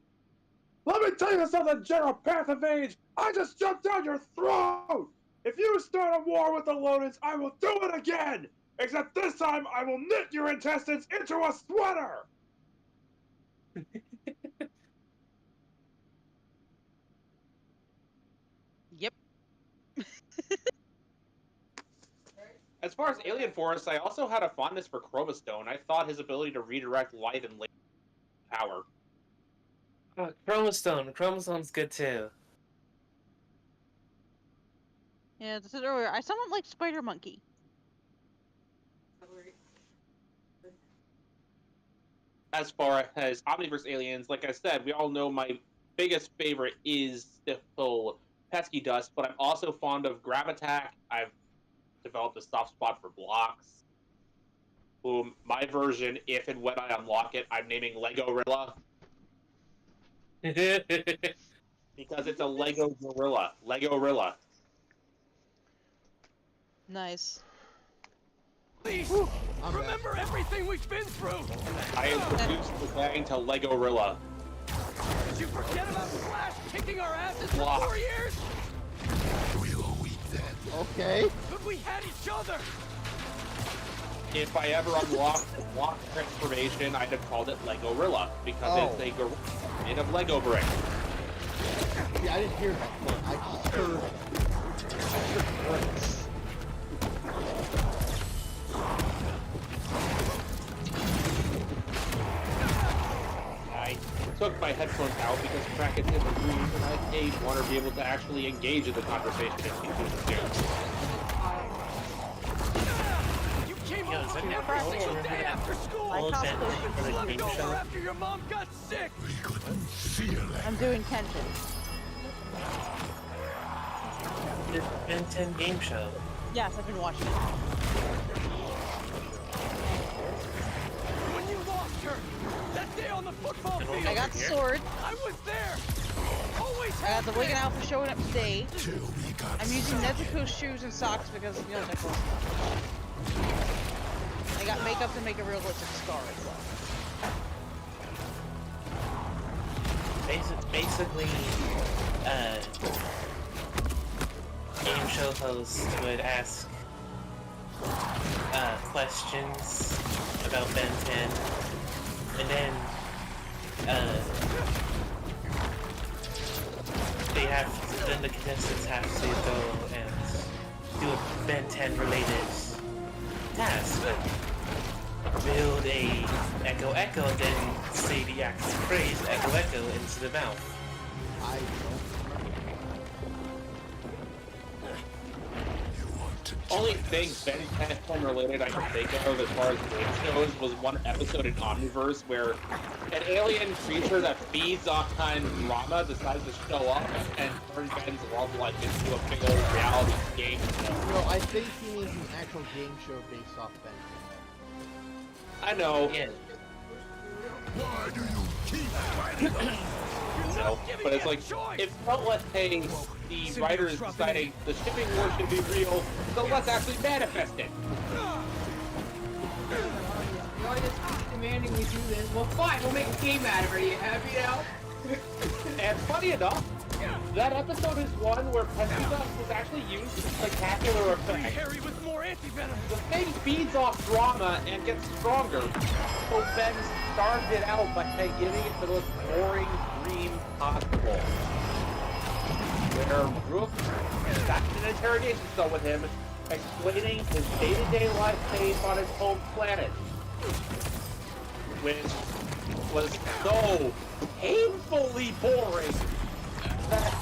Let me tell you something, General Panthevage! I just jumped down your throat! If you start a war with the Lonans, I will do it again! Except this time, I will knit your intestines into a sweater! Yep. far as Alien Force, I also had a fondness for Chroma Stone. I thought his ability to redirect light and laser power. Chroma Stone. Chroma Stone's good too. Yeah, as I said earlier, I somewhat like Spider Monkey. As far as Omniverse Aliens, like I said, we all know my biggest favorite is still Pesky Dust, but I'm also fond of Gravitack. I've developed a soft spot for Blocks. Boom. My version, if and when I unlock it, I'm naming Lego-Rilla. Because it's a Lego gorilla. Lego-Rilla. Nice. Please, remember everything we've been through. I introduced the gang to Lego-Rilla. Did you forget about Flash kicking our asses for Block. 4 years? We'll eat that. Okay. But we had each other. If I ever unlocked the Block transformation, I'd have called it Lego-Rilla, because it's a gorilla made of Lego bricks. Yeah, I didn't hear that part. I just heard bricks. I took my headphones out because Kraken hit the room, and I want to be able to actually engage in the conversation if you do. You came Yo, is home that every April single or day after school. old cosplay Batman for the Slept game over show? after your mom got sick. We couldn't feel it. I'm doing tension. The Ben 10 game show. Yes, I've been watching it. When you lost her, that day on the football field. I got the sword. I was there. Always I got the Wigan Alpha showing up today. Till we got I'm using Nezuko's shoes and socks because, you know, they're cool. I got makeup to make a realistic scar as well. Basically, game show hosts would ask questions about Ben 10, and then then the contestants have to go and do a Ben 10 related task. Build a Echo Echo, then say the active phrase Echo Echo into the mouth. I Only thing Ben 10 related I can think of as far as game shows was one episode in Omniverse where an alien creature that feeds off kind of drama decides to show up and turn Ben's love life into a big old reality game show. No, I think he means an actual game show based off Ben. I know. Yeah. Why do you keep fighting? No, but it's like, it's not like, hey, the writers deciding the shipping war should be real, so let's actually manifest it. The audience keeps demanding we do this. Well, fine, we'll make a game out of it. Are you happy now? And funny enough, that episode is one where Pesky Dust was actually used as a spectacular effect. Harry with more anti-venom. The thing feeds off drama and gets stronger, so Ben starved it out by giving it the most boring dream possible. Where Rook sat in an interrogation cell with him, explaining his day-to-day life based on his home planet. Which was so painfully boring that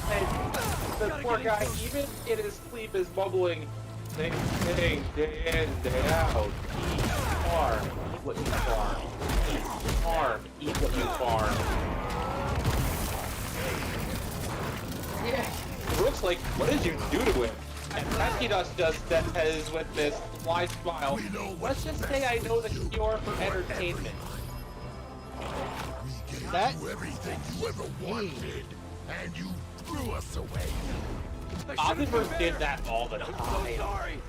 the poor guy, even in his sleep, is mumbling, same thing, day in, day out. Eat, farm, eat what you farm. Eat, farm, eat what you farm. Yeah. Rook's like, what did you do to him? And Pesky Dust does that is with this sly smile. Let's just say I know the cure for entertainment. That everything you ever wanted, and you threw us away. Omniverse did that all the time. Sorry.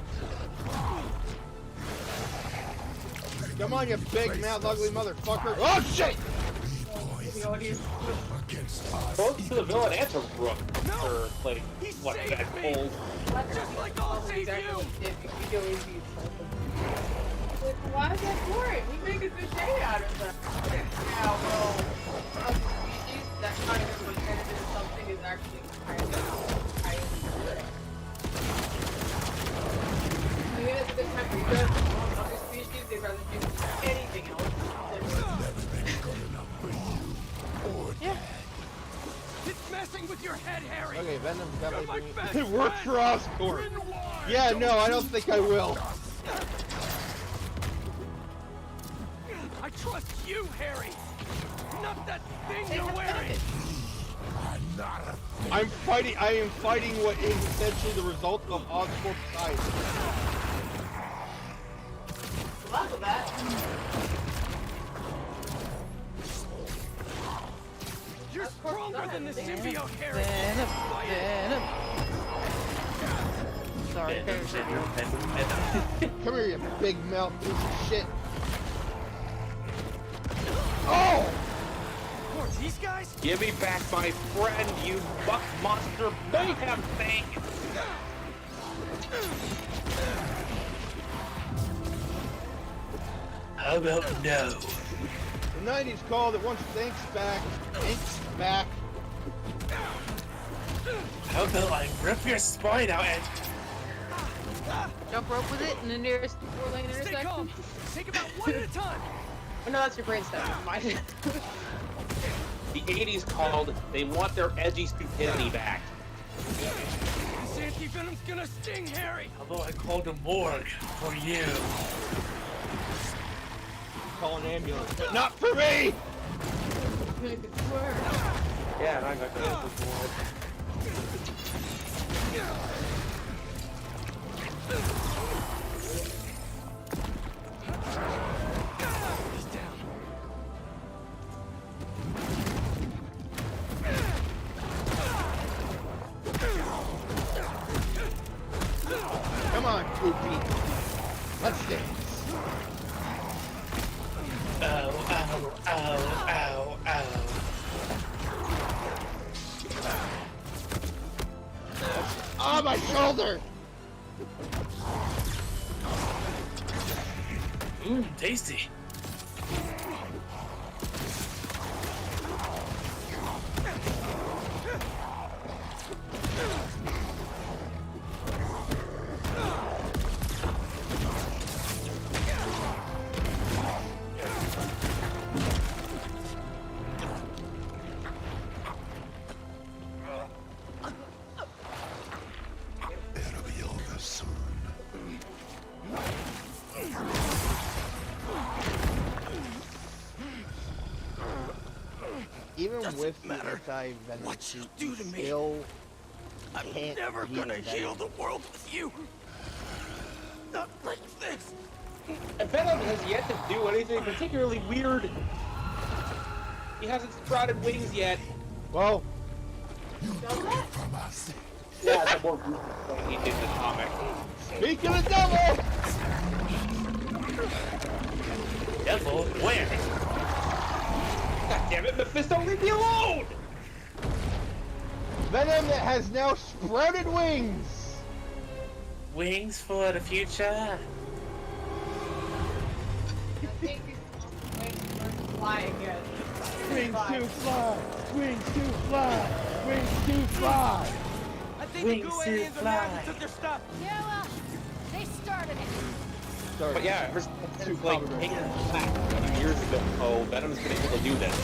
Come on, you big mouth ugly motherfucker. Oh shit! Both to the villain and to Rook for like what that whole. Just like I'll save you. Why is that boring? We make a good day out of that. Yeah, well, for us species, that kind of repetitive something is actually highly good. We had a good time they'd rather do anything else. Yeah. It's messing with your head, Harry. Okay, Venom's definitely You're my bringing... best It worked for Oscorp. Yeah, no, I don't think I will. I trust you, Harry. Not that thing you're wearing. I am fighting what is essentially the result of Oscorp's science. Luck with that. You're stronger than the symbiote, Harry. Venom. Sorry, Come here, you big mouth piece of shit. Oh! Or these guys? Give me back my friend, you buck monster mayhem thing! How about no? The 90s called it once Thank's back. Ink's back. How about I rip your spine out and Jump rope with it in the nearest 4-lane Stay intersection. calm. Take about one at a time. Oh no, that's your brain stuff. Mine. The 80s called, they want their edgy stupidity back. This anti-venom's gonna sting, Harry. although I called the morgue for you. Call an ambulance, but not for me! Yeah, and I got this before. He's down. Come on, Poopy. Let's dance. Ow, ow, ow, ow, ow. Ah, my shoulder! Tasty. It'll be over soon. Even with the anti-venom suit, you still can't Never heal gonna Venom. heal the world with you. Not like this. And Venom has yet to do anything particularly weird. He hasn't sprouted wings yet. Well, From us. Yeah, it's a more brutal thing he did in the comic. speaking of devil! Devil, where? God damn it, Mephisto, leave me alone! Venom that has now sprouted wings! Wings for the future. I think he's waiting for flying again. Wings to fly! Wings to fly! Wings to fly! I think Wings the to Guardians are mad fly. and took their stuff. Yeah, well, they started it. Sorry. But yeah, ever since like taking it back a few years ago, oh, Venom's been able to do this.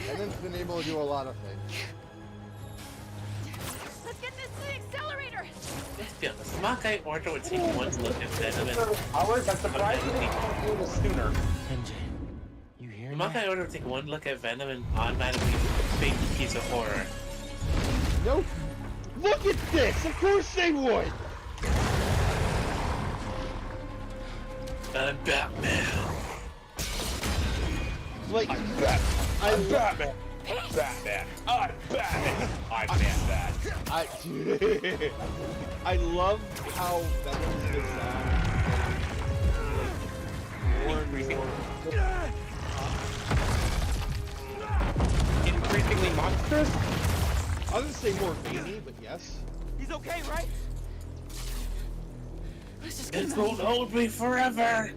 Venom's been able to do a lot of things. Let's get this to the accelerator. Yeah, the Smakai Order would take one look at Venom and Howard, I'm surprised you didn't do this sooner. MJ, you hear the me? Smakai Order would take one look at Venom and automatically a big piece of horror. Nope. Look at this! Of course they would! I'm Batman. Like, I'm Batman. I'm Batman. Batman. I'm Batman. I'm Batman. I love how Venom's design more and more. Increasingly monstrous? I was gonna say more veiny, but yes. He's okay, right? This will hold me forever.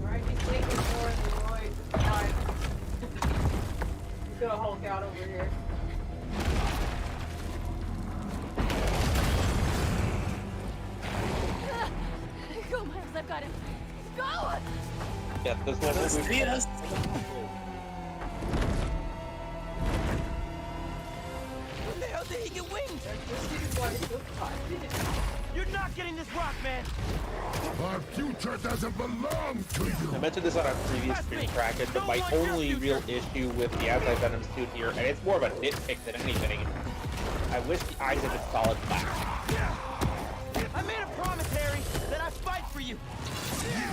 Alright, he's leaking more in the noise. It's fine. He's gonna Hulk out over here. Go, Miles, I got him. Go! Yeah, this one will be Yes. When the hell did he get wings? You're not getting this rock, man. Our future doesn't belong to you. I mentioned this on a previous stream, Kraken, but my only real issue with the anti-venom suit here, and it's more of a nitpick than anything, I wish the eyes had been solid black. I made a promise, Harry, that I'd fight for you.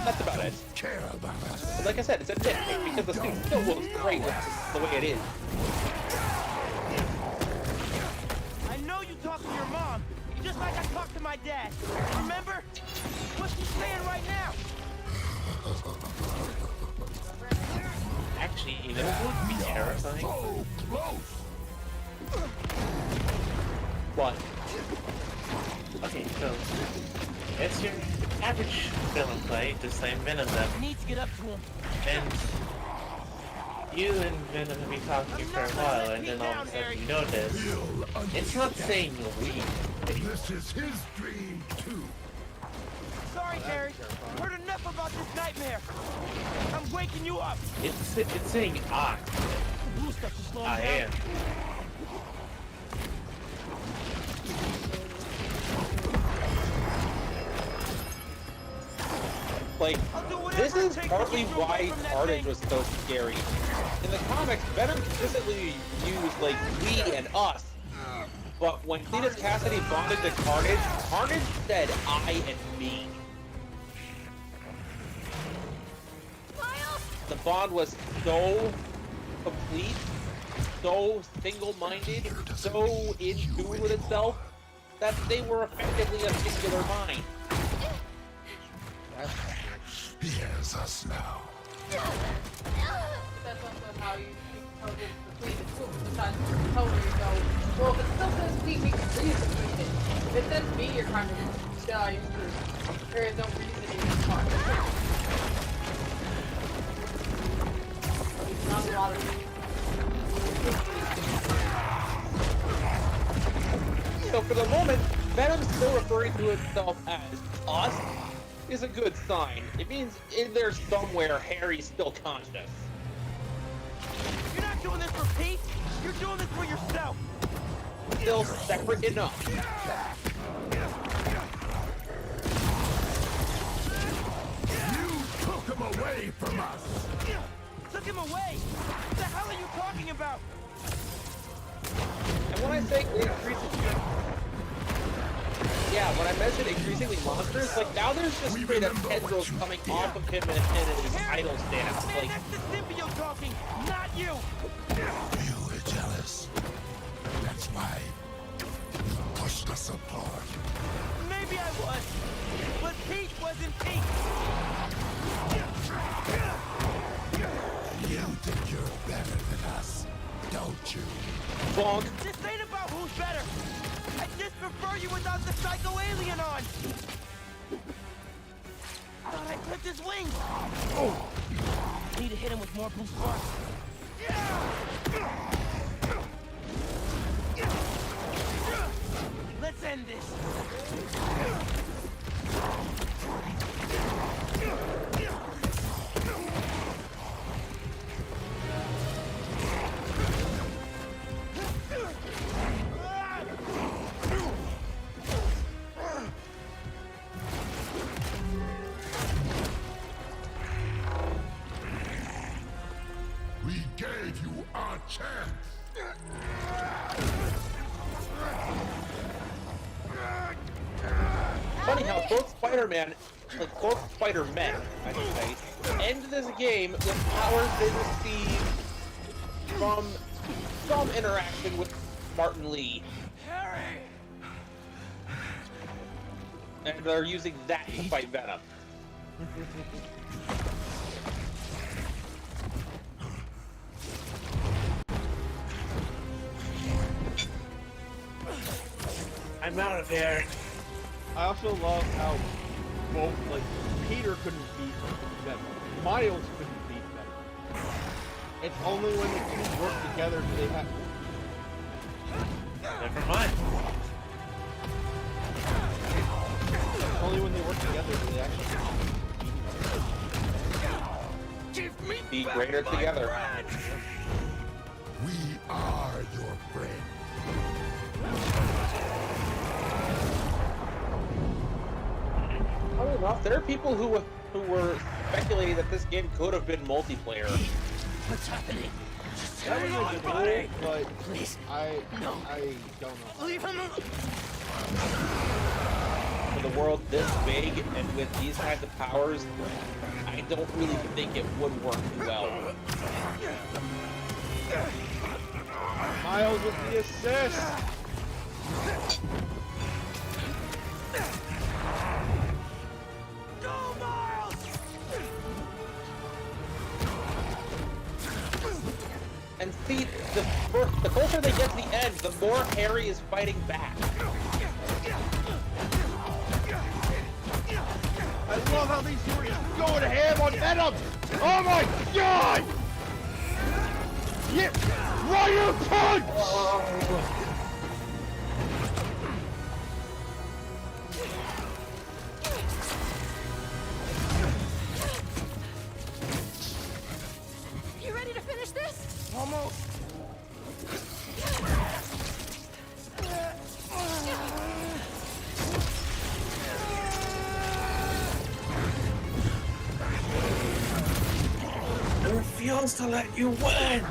That's about it. Care about us. But like I said, it's a nitpick because the suit still looks great the way it is. I know you talk to your mom, just like I talked to my dad. Remember? What's she saying right now? Actually, you know what would be terrifying? So close. What? Okay, so it's your average villain play, just like Venom does. I need to get up to him. And you and Venom have been talking for a while, and then all of a sudden you notice it's not saying you're weak. This is his dream too. Sorry, Harry. Heard enough about this nightmare. I'm waking you up. It's saying I. Blue stuff to slow him I down. am. Like, I'll do whatever this it is takes to partly get you away why from that Carnage thing. was so scary. In the comics, Venom consistently used, like, we and us. But when Cletus Cassidy bonded to Carnage, Carnage said I and me. Miles! The bond was so complete, so single-minded, so in tune with itself, that they were effectively a singular mind. He has us now. That's also how you tell this between the two. Sometimes you totally go, well, if it still says we can read it between it. If it says me, you're kind of still used to. There is no reasoning in this part. Not a lot of So for the moment, Venom still referring to itself as us is a good sign. It means in there somewhere Harry's still conscious. You're not doing this for Pete. You're doing this for yourself. Still separate enough. You took him away from us. Took him away. What the hell are you talking about? And when I say increasingly, yeah, when I mentioned increasingly monsters, like now there's just straight up tendrils coming off of him and his idle stance. Man, Like, that's the symbiote talking, not you. You were jealous. That's why you pushed us apart. Maybe I was, but Pete wasn't Pete. You think you're better than us, don't you? bonk. This ain't about who's better. I just prefer you without the psycho alien on. Thought I clipped his wings. Oh. Need to hit him with more blue sparks. Let's end this. We gave you our chance. Funny how both Spider-Man, like both Spider-Men, I should say, end this game with powers they received from some interaction with Martin Lee. Harry! And they're using that to fight Venom. I'm out of here. I also love how both, like, Peter couldn't beat Venom. Miles couldn't beat Venom. It's only when the two work together do they have... Never mind. Only when they work together do they actually... Give me Be back greater my together. friend. We are your friend. Funny enough, there are people who were speculating that this game could have been multiplayer. What's happening? Just That hang was on, a buddy. cool, but Please. I No. don't know. Leave him alone. For the world this big and with these kinds of powers, I don't really think it would work well. Miles with the assist. Go, Miles! And see, the closer they get to the end, the more Harry is fighting back. I love how these two are just going ham on Venom. Oh my god! Yeah, Ryu punch! You ready to finish this? Almost. I refuse to let you win!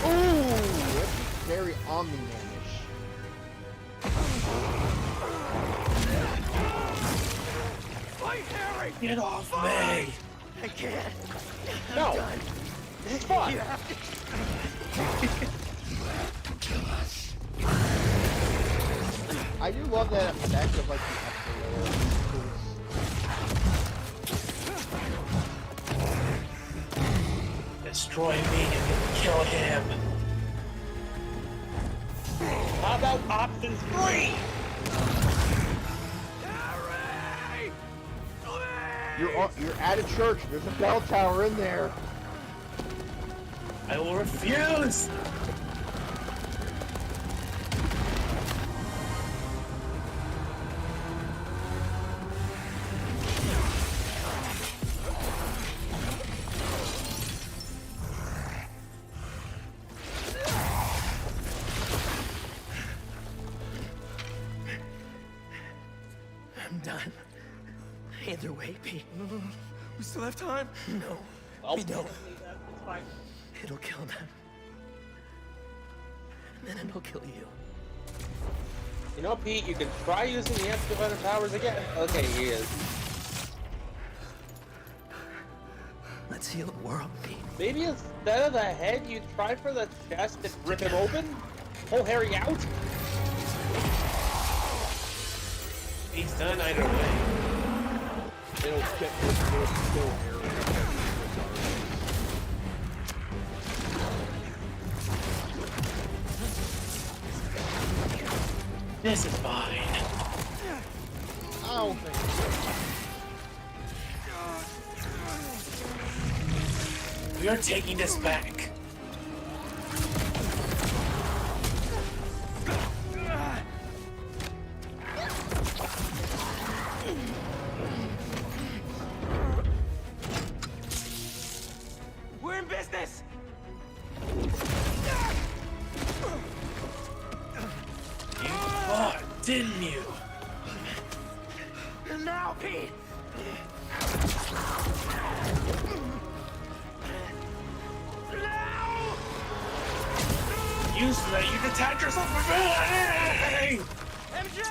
Ooh, that's very Omni-Man-ish. Fight, Harry! Get off me! I can't. No, this is fun. You have to. I do love that effect of like the extra layer. Destroy me and then kill him. How about option 3? Harry! You're at a church. There's a bell tower in there. I will refuse! I'm done. Either way, Pete. We still have time? No. Oh, We don't. It'll kill them. And then it'll kill you. You know, Pete, you can try using the anti-venom powers again. Okay, he is. Let's heal the world, Pete. Maybe instead of the head, you try for the chest and rip him open? Pull Harry out? He's done either way. It'll kill Harry. This is fine. I don't think so. We are taking this back. We're in business! You fought, didn't you? Now, Pete! Now! You so that you detach yourself from me! MJ!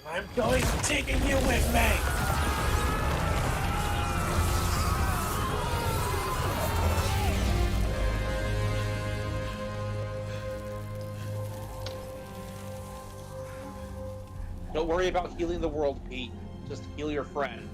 I'm going taking you with me! Don't worry about healing the world, Pete. Just heal your friend.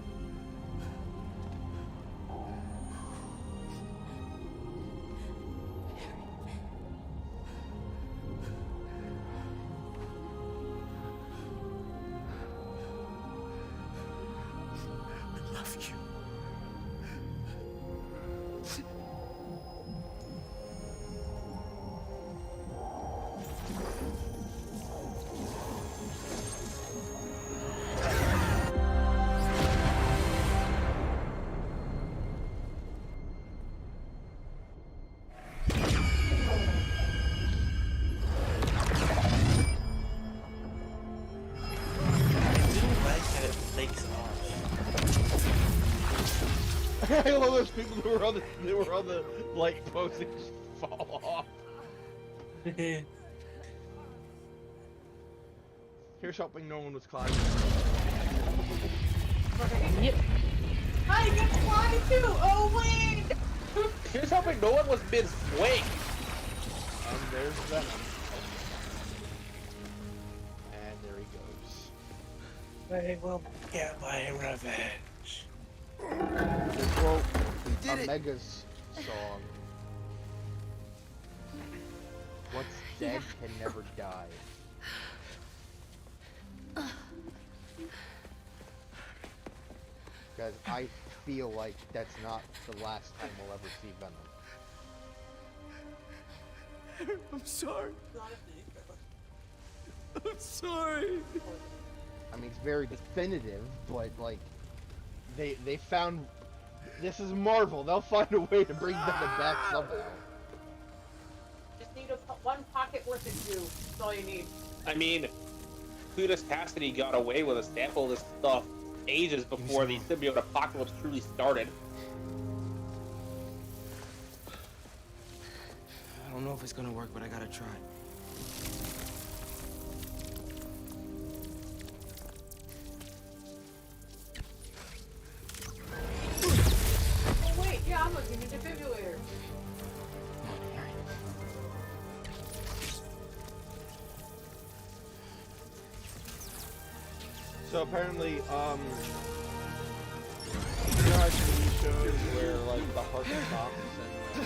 I love you. I love those people who were on the light post and just fall off. Here's hoping no one was climbing. Yep. I can fly too! Oh wait! Here's hoping no one was mid-swing. And there's Venom. And there he goes. I will get my revenge. To quote Omega's song, "What's dead can never die." Guys, I feel like that's not the last time we'll ever see Venom. I'm sorry. I'm sorry. I mean, it's very definitive, but like, they found. This is Marvel. They'll find a way to bring Venom back somehow. Just need one pocket worth of glue. That's all you need. I mean, Cletus Cassidy got away with a sample of this stuff ages before the symbiote apocalypse truly started. I don't know if it's gonna work, but I gotta try. Oh wait, yeah, I'm looking at the defibrillator. So apparently, you know how TV shows where like the heart stops and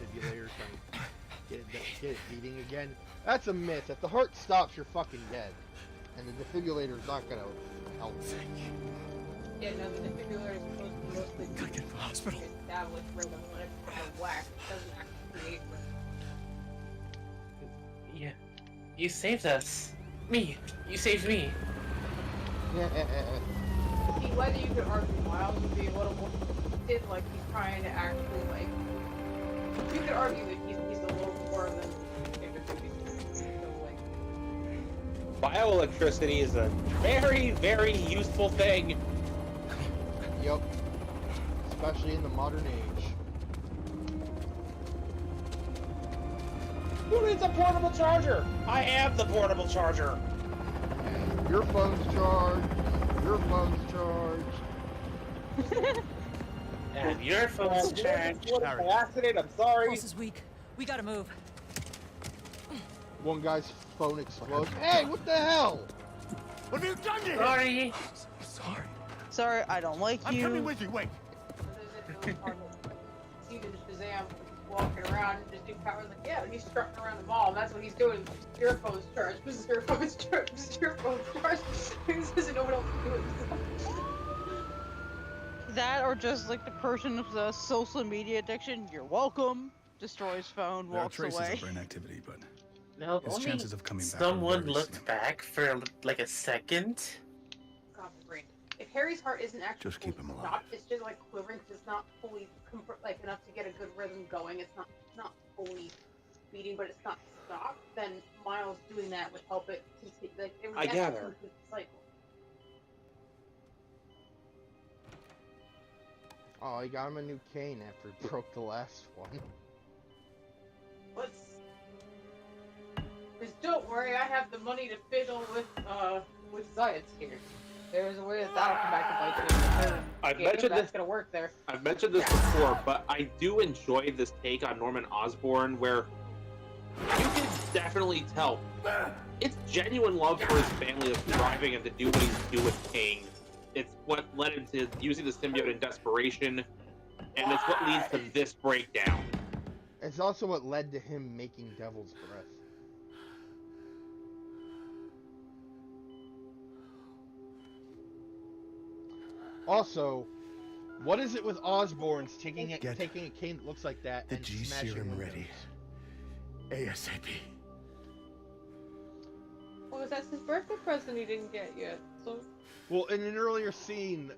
the defibrillators like get it beating again? That's a myth. If the heart stops, you're fucking dead, and the defibrillator's not gonna help. Yeah, no, the defibrillator is supposed to mostly Gotta get to the hospital. establish rhythm when it's from a whack. It doesn't actually create rhythm. Yeah. You saved us. Me. You saved me. See, whether you could argue Miles would be a little more did like he's trying to actually like you could argue that he's a little more than so, like Bioelectricity is a very, very useful thing. Yep. Especially in the modern age. Who needs a portable charger? I am the portable charger. Your phone's charged. Your phone's charged. And your phone's charged. By accident, I'm sorry. Pulse is weak. We gotta move. One guy's phone explodes. Hey, what the hell? What have you done to him? Sorry. Sorry. Sorry, I don't like I'm you. coming with you. Wait. See the Shazam walking around and just do powers like, yeah, he's strutting around the mall, and that's what he's doing. Your phone's charged. This is your phone's charged. This is your phone's charged. He doesn't know what else to do with himself. That or just like the person with the social media addiction. You're welcome. Destroys phone, There are walks traces away. of brain activity, but No, his only chances of coming back are someone very looked slim. back for like a second. God, my brain. If Harry's heart isn't actually Just keep him alive. stopped, it's just like quivering. 'Cause it's not fully like enough to get a good rhythm going. It's not fully beating, but it's not stopped. Then Miles doing that would help it continue. Like it would I get gather. to the cycle. Oh, he got him a new cane after he broke the last one. Let's. Just don't worry, I have the money to fiddle with Zayats here. There's a way that that'll come back to bite you. I've Yeah, mentioned that's this. gonna work there. I've mentioned this before, but I do enjoy this take on Norman Osborn, where you can definitely tell it's genuine love for his family of striving and to do what he's doing with Kang. It's what led him to using the symbiote in desperation, and it's what leads to this breakdown. It's also what led to him making Devil's Breath. Also, what is it with Osborn's taking a Get cane that looks like that the and G smashing serum windows? ready. ASAP. Well, that's his birthday present he didn't get yet, so... Well, in an earlier scene,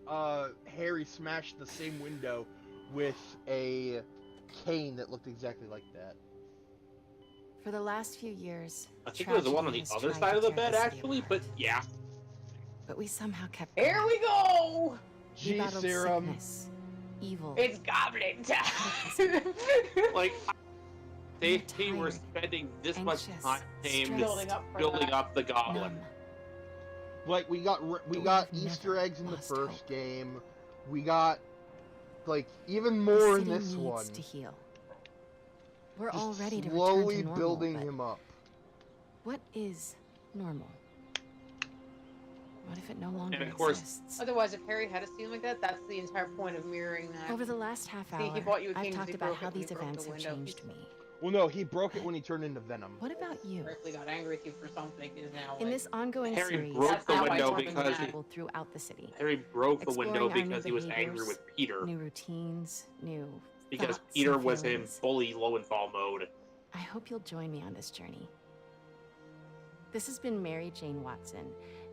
Harry smashed the same window with a cane that looked exactly like that. For the last few years, I think it was the one on the tragedy other has side tried of the to tear bed, the city actually, apart. but yeah. But we somehow kept Here we go! We G battled serum. sickness, evil. It's goblin time. Like, they were spending this much time building up the goblin. Like we got Easter eggs in the first game. We got like even more in this one. To heal. We're Just all ready to slowly return to normal, building but him up. what is normal? What if it no longer And of course, exists? Otherwise, if Harry had a scene like that, that's the entire point of mirroring that. Over the last half See, hour, he bought you a I've king 'cause talked he about broke how it when these he broke events the have window. changed me. Well, no, he broke it when he turned into Venom. What about you? Directly got angry with you for something is now. In like, this ongoing Harry series, broke the I've window talked to because people throughout the city. Harry broke the Exploring window our new because he was angry behaviors, with Peter. New routines, new Because thoughts Peter and was in feelings. fully Lowenthal mode. I hope you'll join me on this journey. This has been Mary Jane Watson,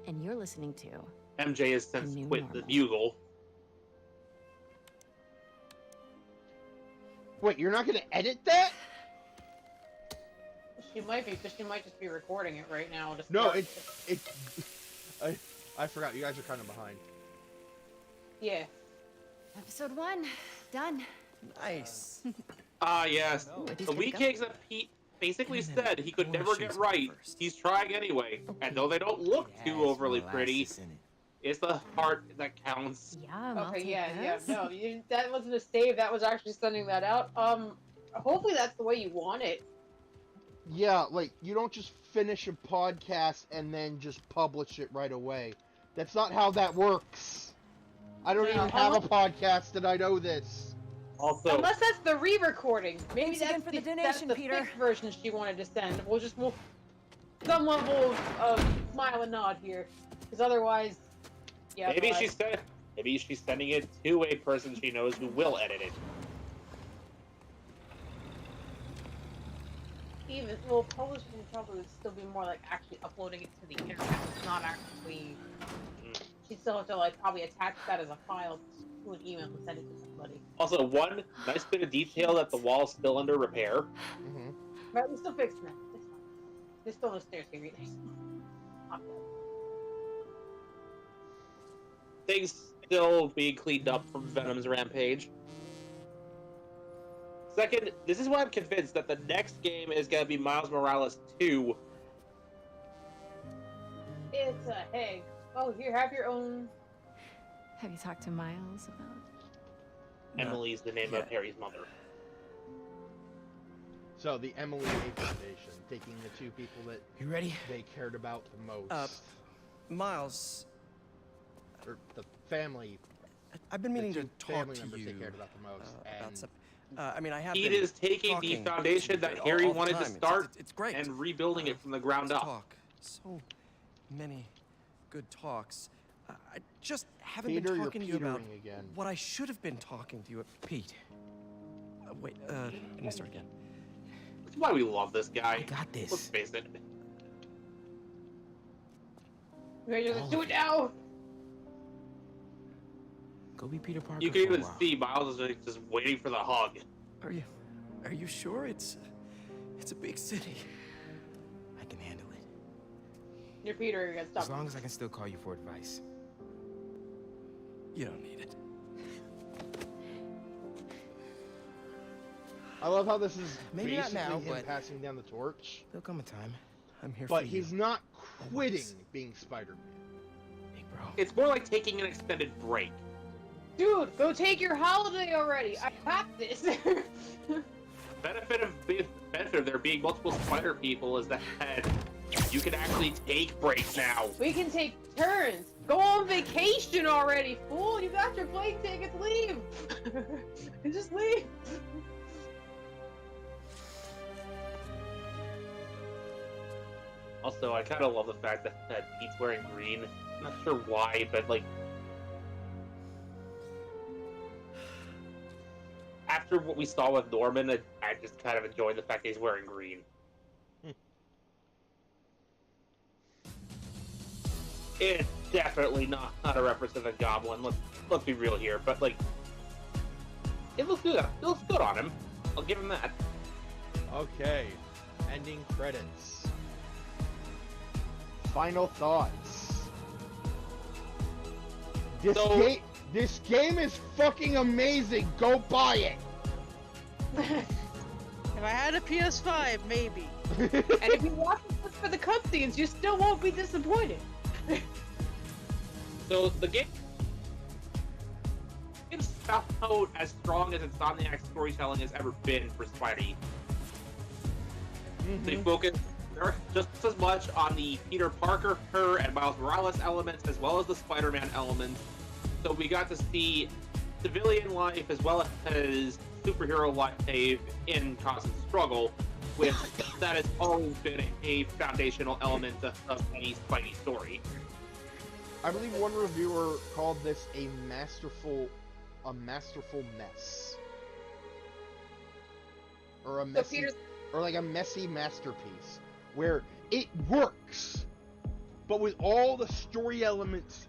and you're listening to MJ has since quit the Bugle. Wait, you're not gonna edit that? She might be, because she might just be recording it right now. To No, start. I forgot. You guys are kind of behind. Yeah. Episode 1 done. Nice. Ah, yes. Ooh, are these The good to weak go? that Pete basically said he could never get right. He's trying anyway. And though they don't look too overly pretty, it's the heart that counts. Yeah. Okay, yeah. No, that wasn't a save. That was actually sending that out. Hopefully that's the way you want it. Yeah, like you don't just finish a podcast and then just publish it right away. That's not how that works. I don't even have a podcast and I know this. Also, unless that's the re-recording. Maybe Thanks again that's for the that's donation, the Peter. fixed version she wanted to send. We'll some level of smile and nod here, because otherwise, yeah. maybe she's sending it to a person she knows who will edit it. Even publishing probably would still be more like actually uploading it to the internet. It's not actually. She'd still have to like probably attach that as a file to an email and send it to somebody. Also, one nice bit of detail that the wall's still under repair. But we're still fixing that. It's fine. There's still no stairs here either. Not bad. Things still being cleaned up from Venom's rampage. Second, this is why I'm convinced that the next game is going to be Miles Morales 2. It's a hey. Oh, here, have your own. Have you talked to Miles about? Emily's the name of Harry's mother. So the Emily A Foundation, taking the two people that You ready? they cared about the most, Miles, or the family. I've been meaning the to two talk family to members you they cared about the most, about and some. I mean, I have. It been is taking the talking foundation to that you Harry all the wanted to time. start It's great. and rebuilding it from the ground up. Talk. So many good talks. I just haven't Peter, been you're talking to you about petering again. what I should have been talking to you about. Pete. Wait, let me start again. That's why we love this guy. I got this. Let's face it. Ready to do it now? Go be Peter Parker. You can even see Miles is like just waiting for the hug. Are you sure it's a big city? I can handle it. You're Peter, you're gonna stop. As long as I can still call you for advice. You don't need it. I love how this is Maybe not basically now, him but passing down the torch. There'll come a time. I'm here But for you. he's not quitting being Spider-Man. Big bro. It's more like taking an extended break. Dude, go take your holiday already. I got this. Benefit of there being multiple spider people is that you can actually take breaks now. We can take turns. Go on vacation already, fool. You got your plane tickets. Leave. Just leave. Also, I kind of love the fact that Pete's wearing green. I'm not sure why, but like, after what we saw with Norman, I just kind of enjoyed the fact that he's wearing green. It's definitely not a representative Goblin. Let's be real here, but like, it looks good. It looks good on him. I'll give him that. Okay, ending credits. Final thoughts. This This game is fucking amazing. Go buy it. If I had a PS5, maybe. And if you watch it for the cutscenes, you still won't be disappointed. So the game is about as strong as Insomniac's storytelling has ever been for Spidey. They focus just as much on the Peter Parker, her, and Miles Morales elements, as well as the Spider-Man elements. So we got to see civilian life as well as superhero life in constant struggle, which that has always been a foundational element of any Spidey story. I believe one reviewer called this a masterful mess, or a messy, or like a messy masterpiece, where it works, but with all the story elements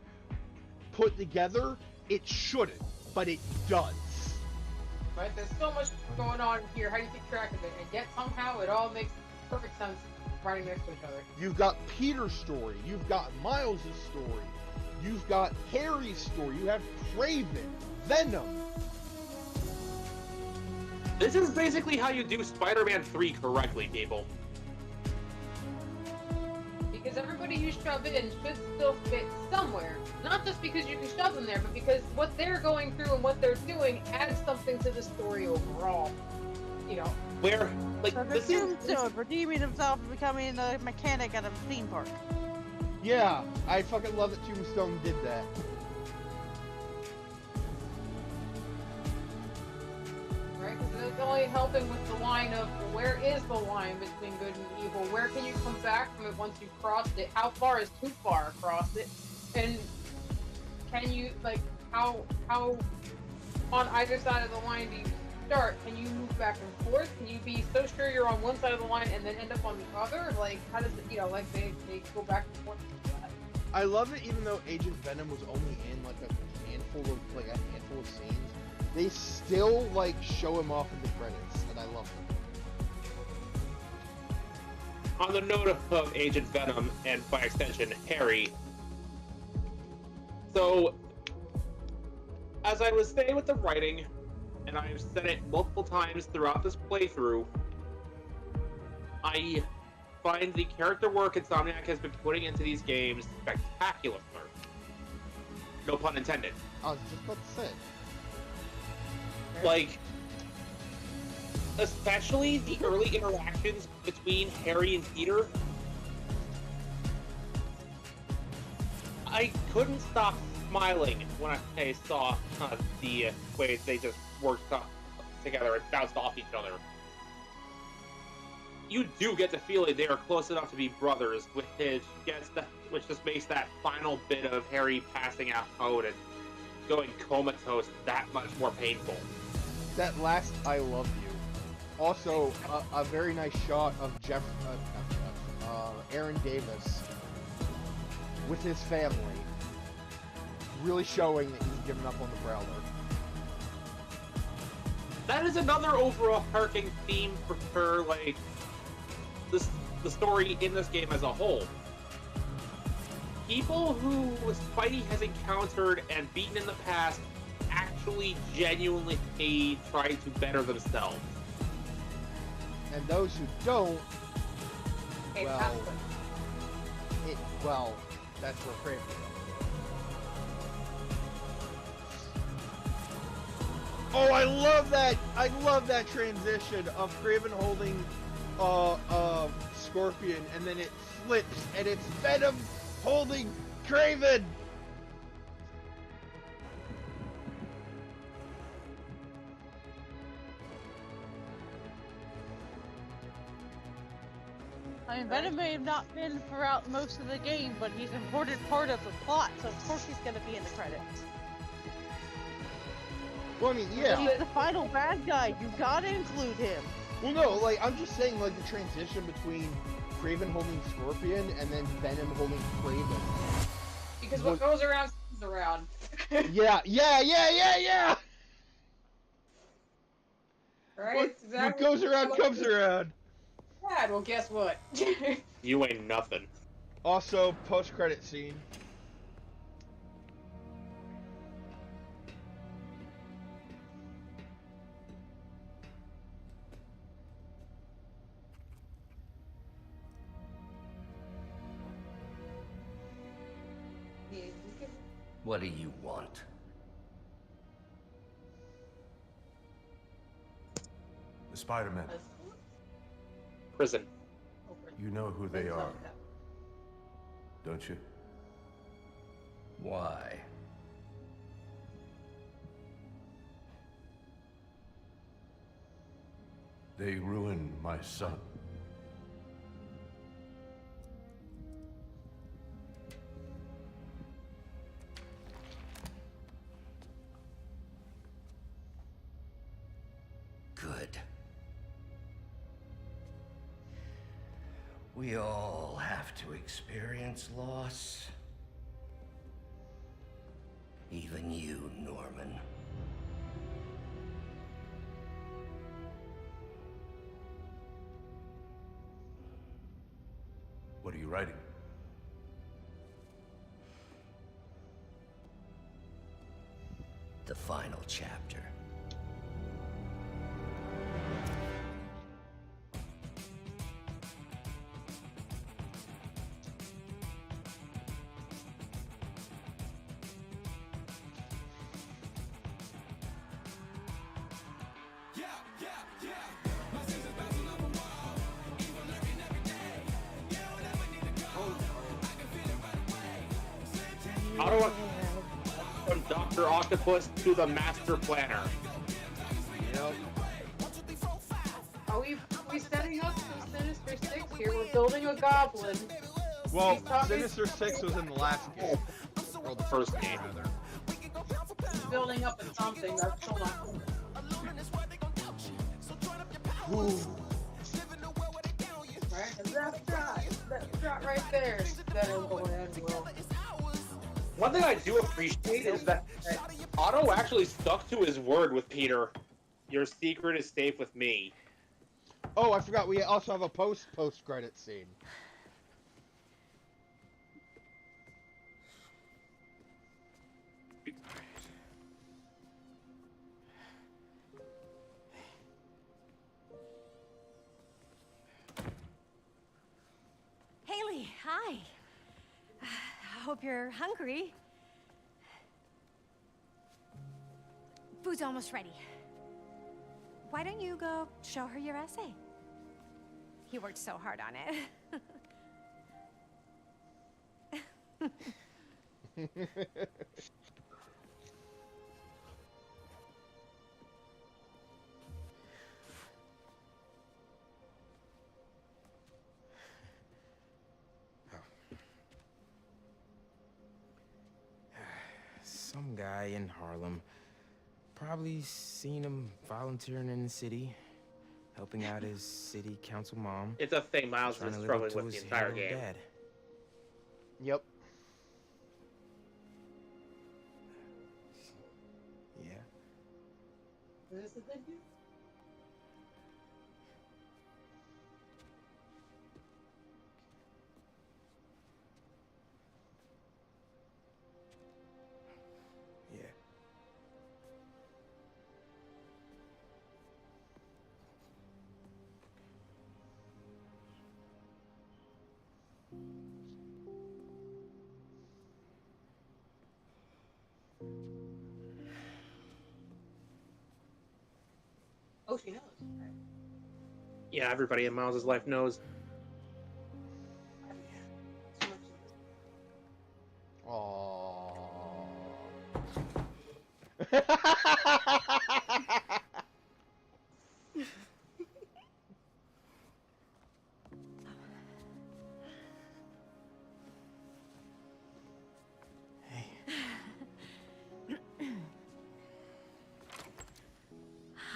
put together, it shouldn't, but it does. Right? There's so much going on here. How do you keep track of it? And yet somehow it all makes perfect sense running next to each other. You've got Peter's story, you've got Miles' story, you've got Harry's story, you have Kraven, Venom. This is basically how you do Spider-Man 3 correctly, people. Because everybody you shove in should still fit somewhere. Not just because you can shove them there, but because what they're going through and what they're doing adds something to the story overall. You know. Where, like, So this Tombstone redeeming himself and becoming a mechanic at a theme park. Yeah, I fucking love that Tombstone did that. Right? Because it's only helping with the line of where is the line between good and evil? Where can you come back from it once you've crossed it? How far is too far across it? And can you, like, how on either side of the line do you start? Can you move back and forth? Can you be so sure you're on one side of the line and then end up on the other? Like, how does it, you know, like they go back and forth like that? I love it, even though Agent Venom was only in like a handful of scenes, they still like show him off in the credits, and I love it. On the note of Agent Venom, and by extension, Harry. So, as I was saying with the writing, and I've said it multiple times throughout this playthrough, I find the character work Insomniac has been putting into these games spectacular. No pun intended. I was just about to say. Like, especially the early interactions between Harry and Peter. I couldn't stop smiling when I saw the way they just worked together and bounced off each other. You do get the feeling they are close enough to be brothers, which just makes that final bit of Harry passing out code and going comatose that much more painful. That last "I love you." Also, a very nice shot of Aaron Davis with his family, really showing that he's given up on the Prowler. That is another overarching theme for her, like, the story in this game as a whole. People who Spidey has encountered and beaten in the past actually genuinely try to better themselves. And those who don't, Hey, well, that's where Kraven comes in. Oh, I love that! I love that transition of Kraven holding Scorpion, and then it flips, and it's Venom holding Kraven! I mean, Venom may have not been throughout most of the game, but he's an important part of the plot, so of course he's going to be in the credits. Well, I mean, yeah. He's the final bad guy. You gotta include him. Well, no, like, I'm just saying, like, the transition between Kraven holding Scorpion and then Venom holding Kraven. Because what goes around comes around. Yeah! Right? What goes around comes around. Yeah, well, guess what? You ain't nothing. Also, post-credit scene. What do you want? The Spider-Men. Prison. You know who they are, don't you? Why? They ruined my son. Good. We all have to experience loss. Even you, Norman. What are you writing? The final chapter. Otto from Dr. Octopus to the Master Planner. Yep. Are we setting up the Sinister Six here? We're building a goblin. Well, He's talking- Sinister Six was in the last game. Or the First game. rather. Building up to something. That's so long. Right? And that shot right there. That is going to end well. One thing I do appreciate is that Otto actually stuck to his word with Peter. Your secret is safe with me. Oh, I forgot. We also have a post credit scene. Haley, hi. I hope you're hungry. Food's almost ready. Why don't you go show her your essay? You worked so hard on it. Some guy in Harlem. Probably seen him volunteering in the city, helping out his city council mom. It's a thing Miles trying is to live up struggling to with his the entire hero game. dad. Yep. Yeah. Is this the thing? Yeah. Oh, she knows. Yeah, everybody in Miles' life knows. Aww.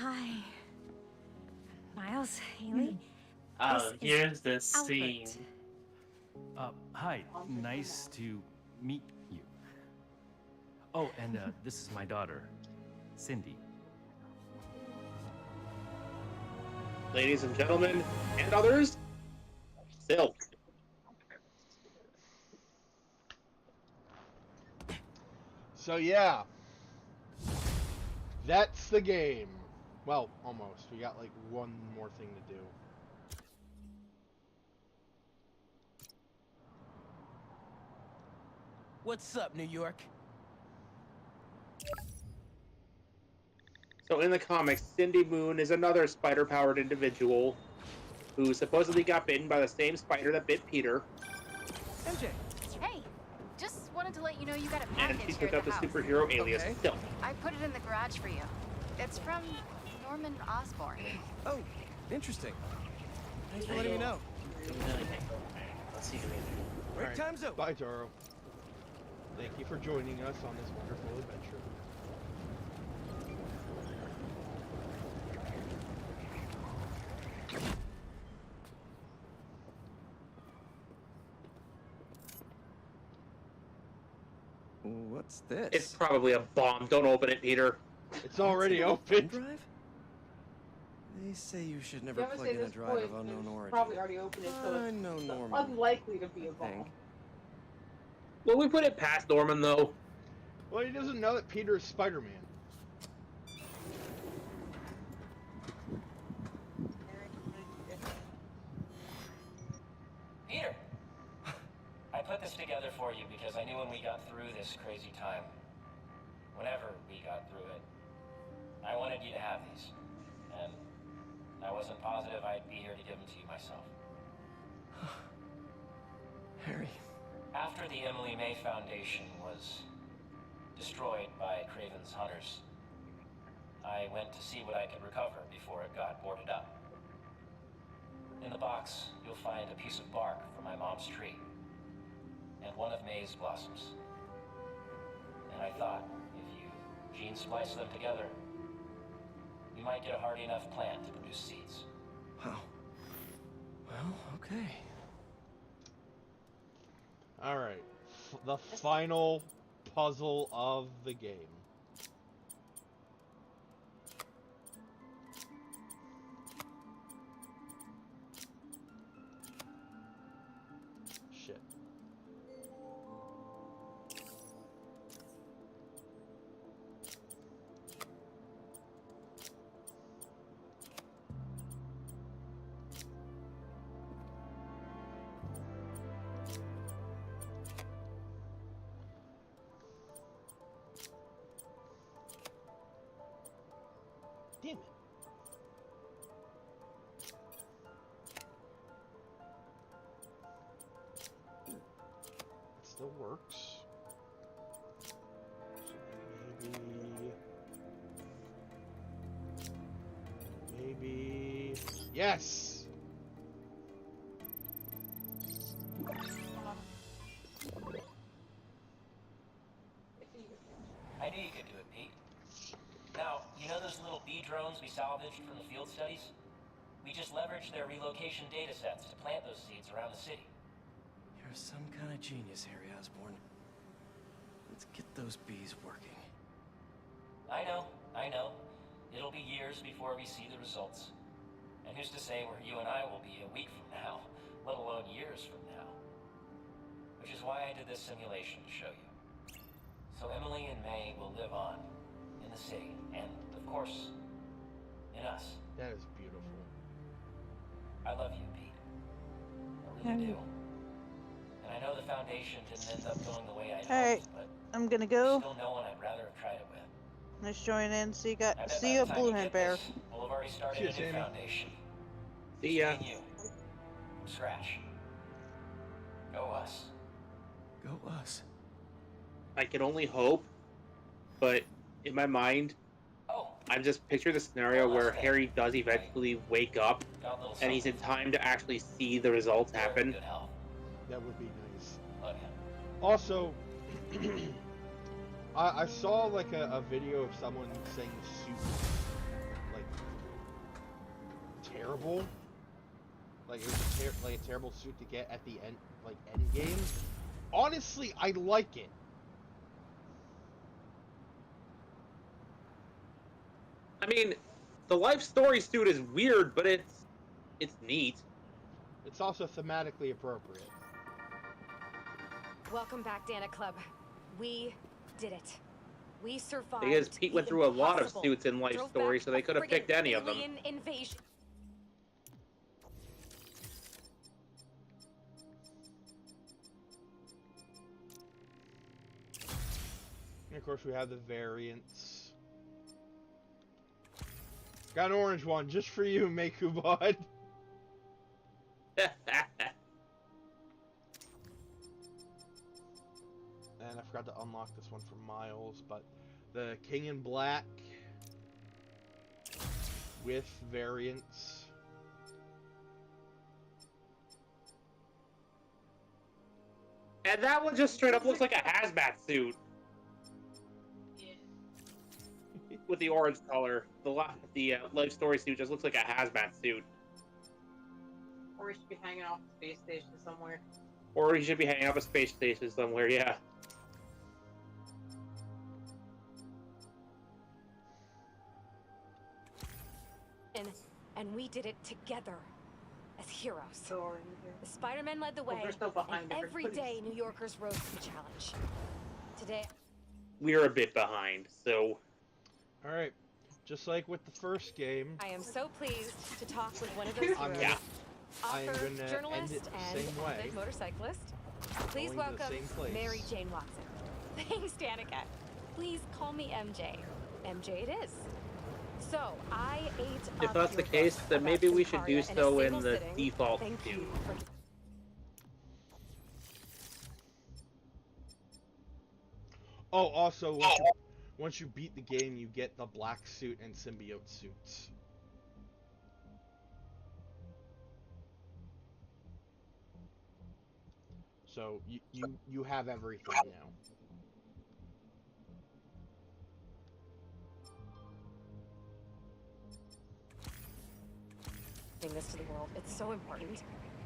Hi. Miles, Haley. Here's the Albert. scene. Hi, nice to meet you. Oh, and this is my daughter, Cindy. Ladies and gentlemen, and others, Silk. So yeah, that's the game. Well, almost. We got like one more thing to do. What's up, New York? So in the comics, Cindy Moon is another spider-powered individual who supposedly got bitten by the same spider that bit Peter. MJ. Hey, just wanted to let you know you got a And package she here took at up the house. superhero alias Silk. I put it in the garage for you. It's from Norman Osborn. Oh, interesting. Thanks for letting me know. Let's see. Break time's up. Bye, Taro. Thank you for joining us on this wonderful adventure. What's this? It's probably a bomb. Don't open it, Peter. It's already open. Drive? They say you should You never haven't plug said in a this drive point, of unknown it's origin. probably already opened it, so I it's know Norman. unlikely to be a bomb. Will we put it past Norman, though? Well, he doesn't know that Peter is Spider-Man. Peter! I put this together for you because I knew when we got through this crazy time, whenever we got through it, I wanted you to have these. And I wasn't positive I'd be here to give them to you myself. Harry. After the Emily May Foundation was destroyed by Craven's hunters, I went to see what I could recover before it got boarded up. In the box, you'll find a piece of bark from my mom's tree, and one of May's blossoms. And I thought, if you gene splice them together, you might get a hardy enough plant to produce seeds. Wow. Well, okay. Alright. The final puzzle of the game. Shit. Damn it. It still works. So maybe... Yes! I knew you could do it, Pete. Now, you know those little bee drones we salvaged from the field studies? We just leveraged their relocation data sets to plant those seeds around the city. You're some kind of genius, Harry Osborn. Let's get those bees working. I know. It'll be years before we see the results. And who's to say where you and I will be a week from now, let alone years from now? Which is why I did this simulation to show you. So Emily and May will live on in the city, and of course, in us. That is beautiful. I love you, Pete. I really do. And I know the Foundation didn't end up going the way I Alright, hoped, but I'm gonna there's go. still no one I'd rather have tried it with. Let's join in. See you, I bet see by you the at time Blue you Hand get Bear. this, we'll have already started Cheers, a new Sammy. foundation. See ya. Me and you. From scratch. Go us. Go us. I can only hope, but in my mind, I'm just picturing the scenario where Harry does eventually wake up, and he's in time to actually see the results happen. That would be nice. Also, I saw like a video of someone saying the suit like terrible, like it was a terrible suit to get at the end, like end game. Honestly, I like it. I mean, the life story suit is weird, but it's neat. It's also thematically appropriate. Welcome back, Dana Club. We did it. We survived. Because Pete went the through a lot of impossible. suits in Life Drove Story, back so they a could have friggin' picked any of them. alien invasion. of course, we have the variants. Got an orange one just for you, Makubot. And I forgot to unlock this one for Miles, but the King in Black with variants. And that one just straight up looks like a hazmat suit. With the orange color. The Life Story suit just looks like a hazmat suit. Or we should be hanging off a space station somewhere. Or he should be hanging off a space station somewhere, yeah. And we did it together. As heroes. The Spider-Man led the way, and every day New Yorkers rose to the challenge. Today... We're a bit behind, so... Alright, just like with the first game... I am so pleased to talk with one of those heroes. Yeah. Author, end it journalist, the and same way. avid motorcyclist. Please Going to the welcome same place. Mary Jane Watson. Thanks, Danica. Please call me MJ. MJ it is. So, I ate If up that's the your case, book then about maybe we should Sicaria do a so in single the sitting. default Thank view. you for... Oh, also, once you beat the game, you get the black suit and symbiote suits. So, you have everything now. This to the world. It's so important.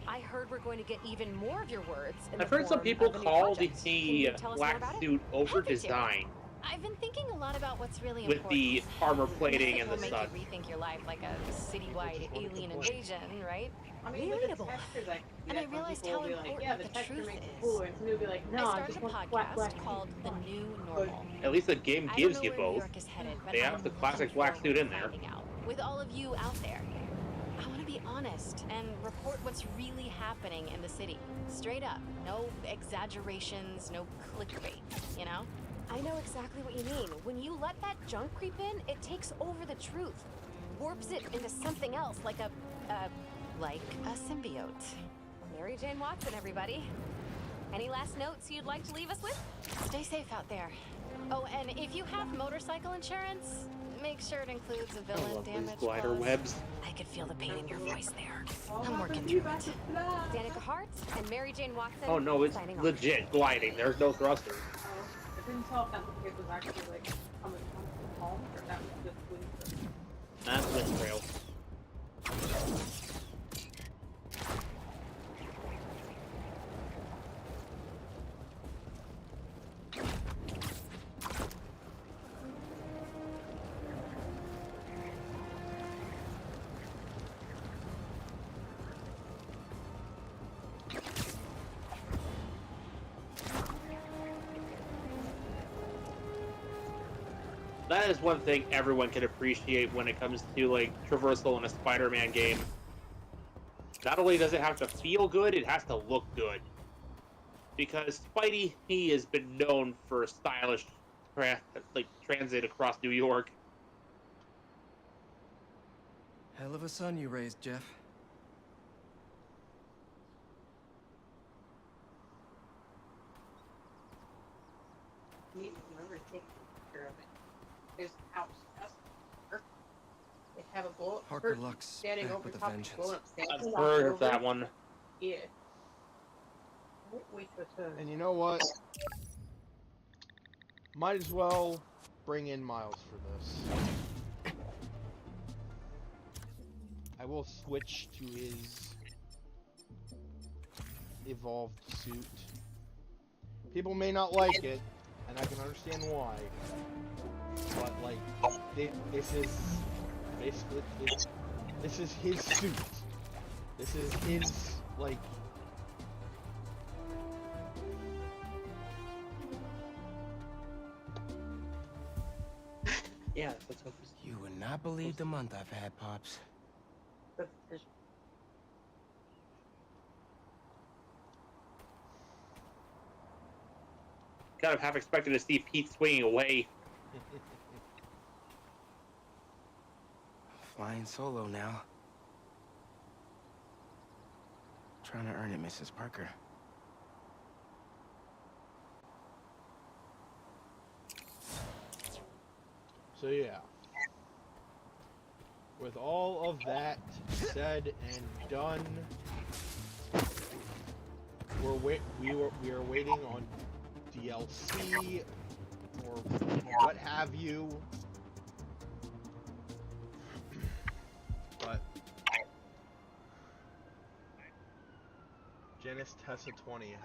I heard we're going to get even more of your words. In I've the heard some form people of a new call project. Can the you tell us more black about it? suit over Happy to. design I've been thinking a lot about what's really with important. the armor plating and Will the make such. you rethink your life like a citywide alien invasion, right? I mean, with the Relatable. textures, like, And I some realized people how will be like, important yeah, the the texture truth makes it is. cooler. And somebody will be like, no, I I started just a want black podcast called The New Normal. At least the game I don't gives know you where New both. York is headed, but They I'm have the classic looking black forward suit in to there. finding out. With all of you out there, I want to be honest and report what's really happening in the city. Straight up. No exaggerations, no clickbait, you know? I know exactly what you mean. When you let that junk creep in, it takes over the truth. Warps it into something else, like a symbiote. Mary Jane Watson, everybody. Any last notes you'd like to leave us with? Stay safe out there. Oh, and if you have motorcycle insurance, make sure it includes a I villain love these damage glider clause. webs. I could feel the pain in your voice there. I'm working through it. Danica Hart and Mary Jane Watson. Oh no, it's signing off. legit gliding. There's no thrusters. I couldn't tell if that it was actually like on the home or if that was just wind. That's wind trail. That is one thing everyone can appreciate when it comes to like traversal in a Spider-Man game. Not only does it have to feel good, it has to look good. Because Spidey, he has been known for stylish transit across New York. Hell of a son you raised, Jeff. You need to remember to take care of it. There's a house. That's perfect. They have a bullet. Parker Lux standing back over with a top of vengeance. blowing up I've stairs. heard of that one. Yeah. Wait for turn. And you know what? Might as well bring in Miles for this. I will switch to his evolved suit. People may not like it, and I can understand why. But like, this is basically this is his suit. This is his like. Yeah, that's what You would not believe the month I've had, Pops. kind of half expected to see Pete swinging away. Flying solo now. Trying to earn it, Mrs. Parker. So yeah. With all of that said and done, we are waiting on DLC or what have you. But Genis Tessa 20,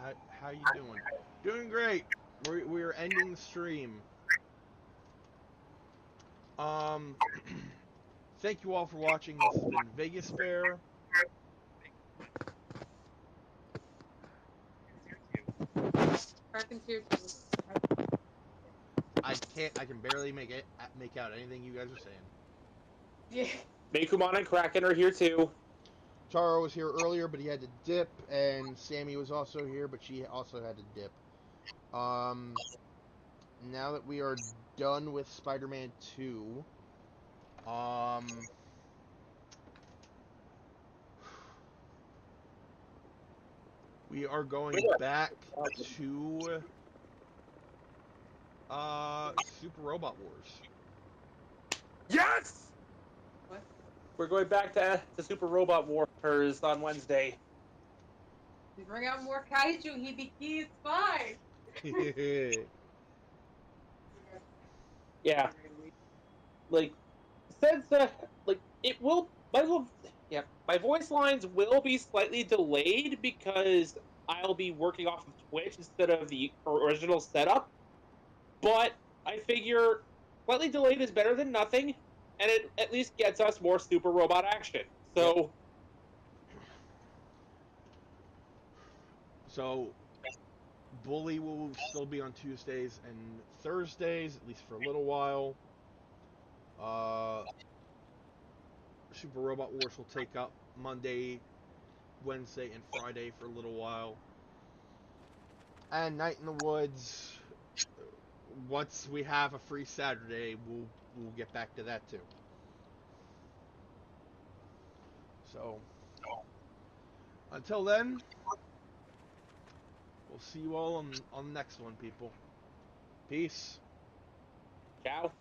how you doing? Doing great. We're ending the stream. Thank you all for watching. This has been Vegas Bear. Cracking tier 2. I can barely make out anything you guys are saying. Yeah. Meikumon and Kraken are here too. Taro was here earlier, but he had to dip, and Sammy was also here, but she also had to dip. Now that we are done with Spider-Man 2, we are going back to Super Robot Wars. Yes! What? We're going back to Super Robot Wars on Wednesday. We bring out more kaiju, Hibiki, it's fine. Yeah. Like, since, it will, my voice lines will be slightly delayed because I'll be working off of Twitch instead of the original setup, but I figure slightly delayed is better than nothing, and it at least gets us more Super Robot action. So... So, Bully will still be on Tuesdays and Thursdays, at least for a little while. Super Robot Wars will take up Monday, Wednesday, and Friday for a little while. And Night in the Woods, once we have a free Saturday, we'll get back to that too. So, until then, we'll see you all on the next one, people. Peace. Ciao.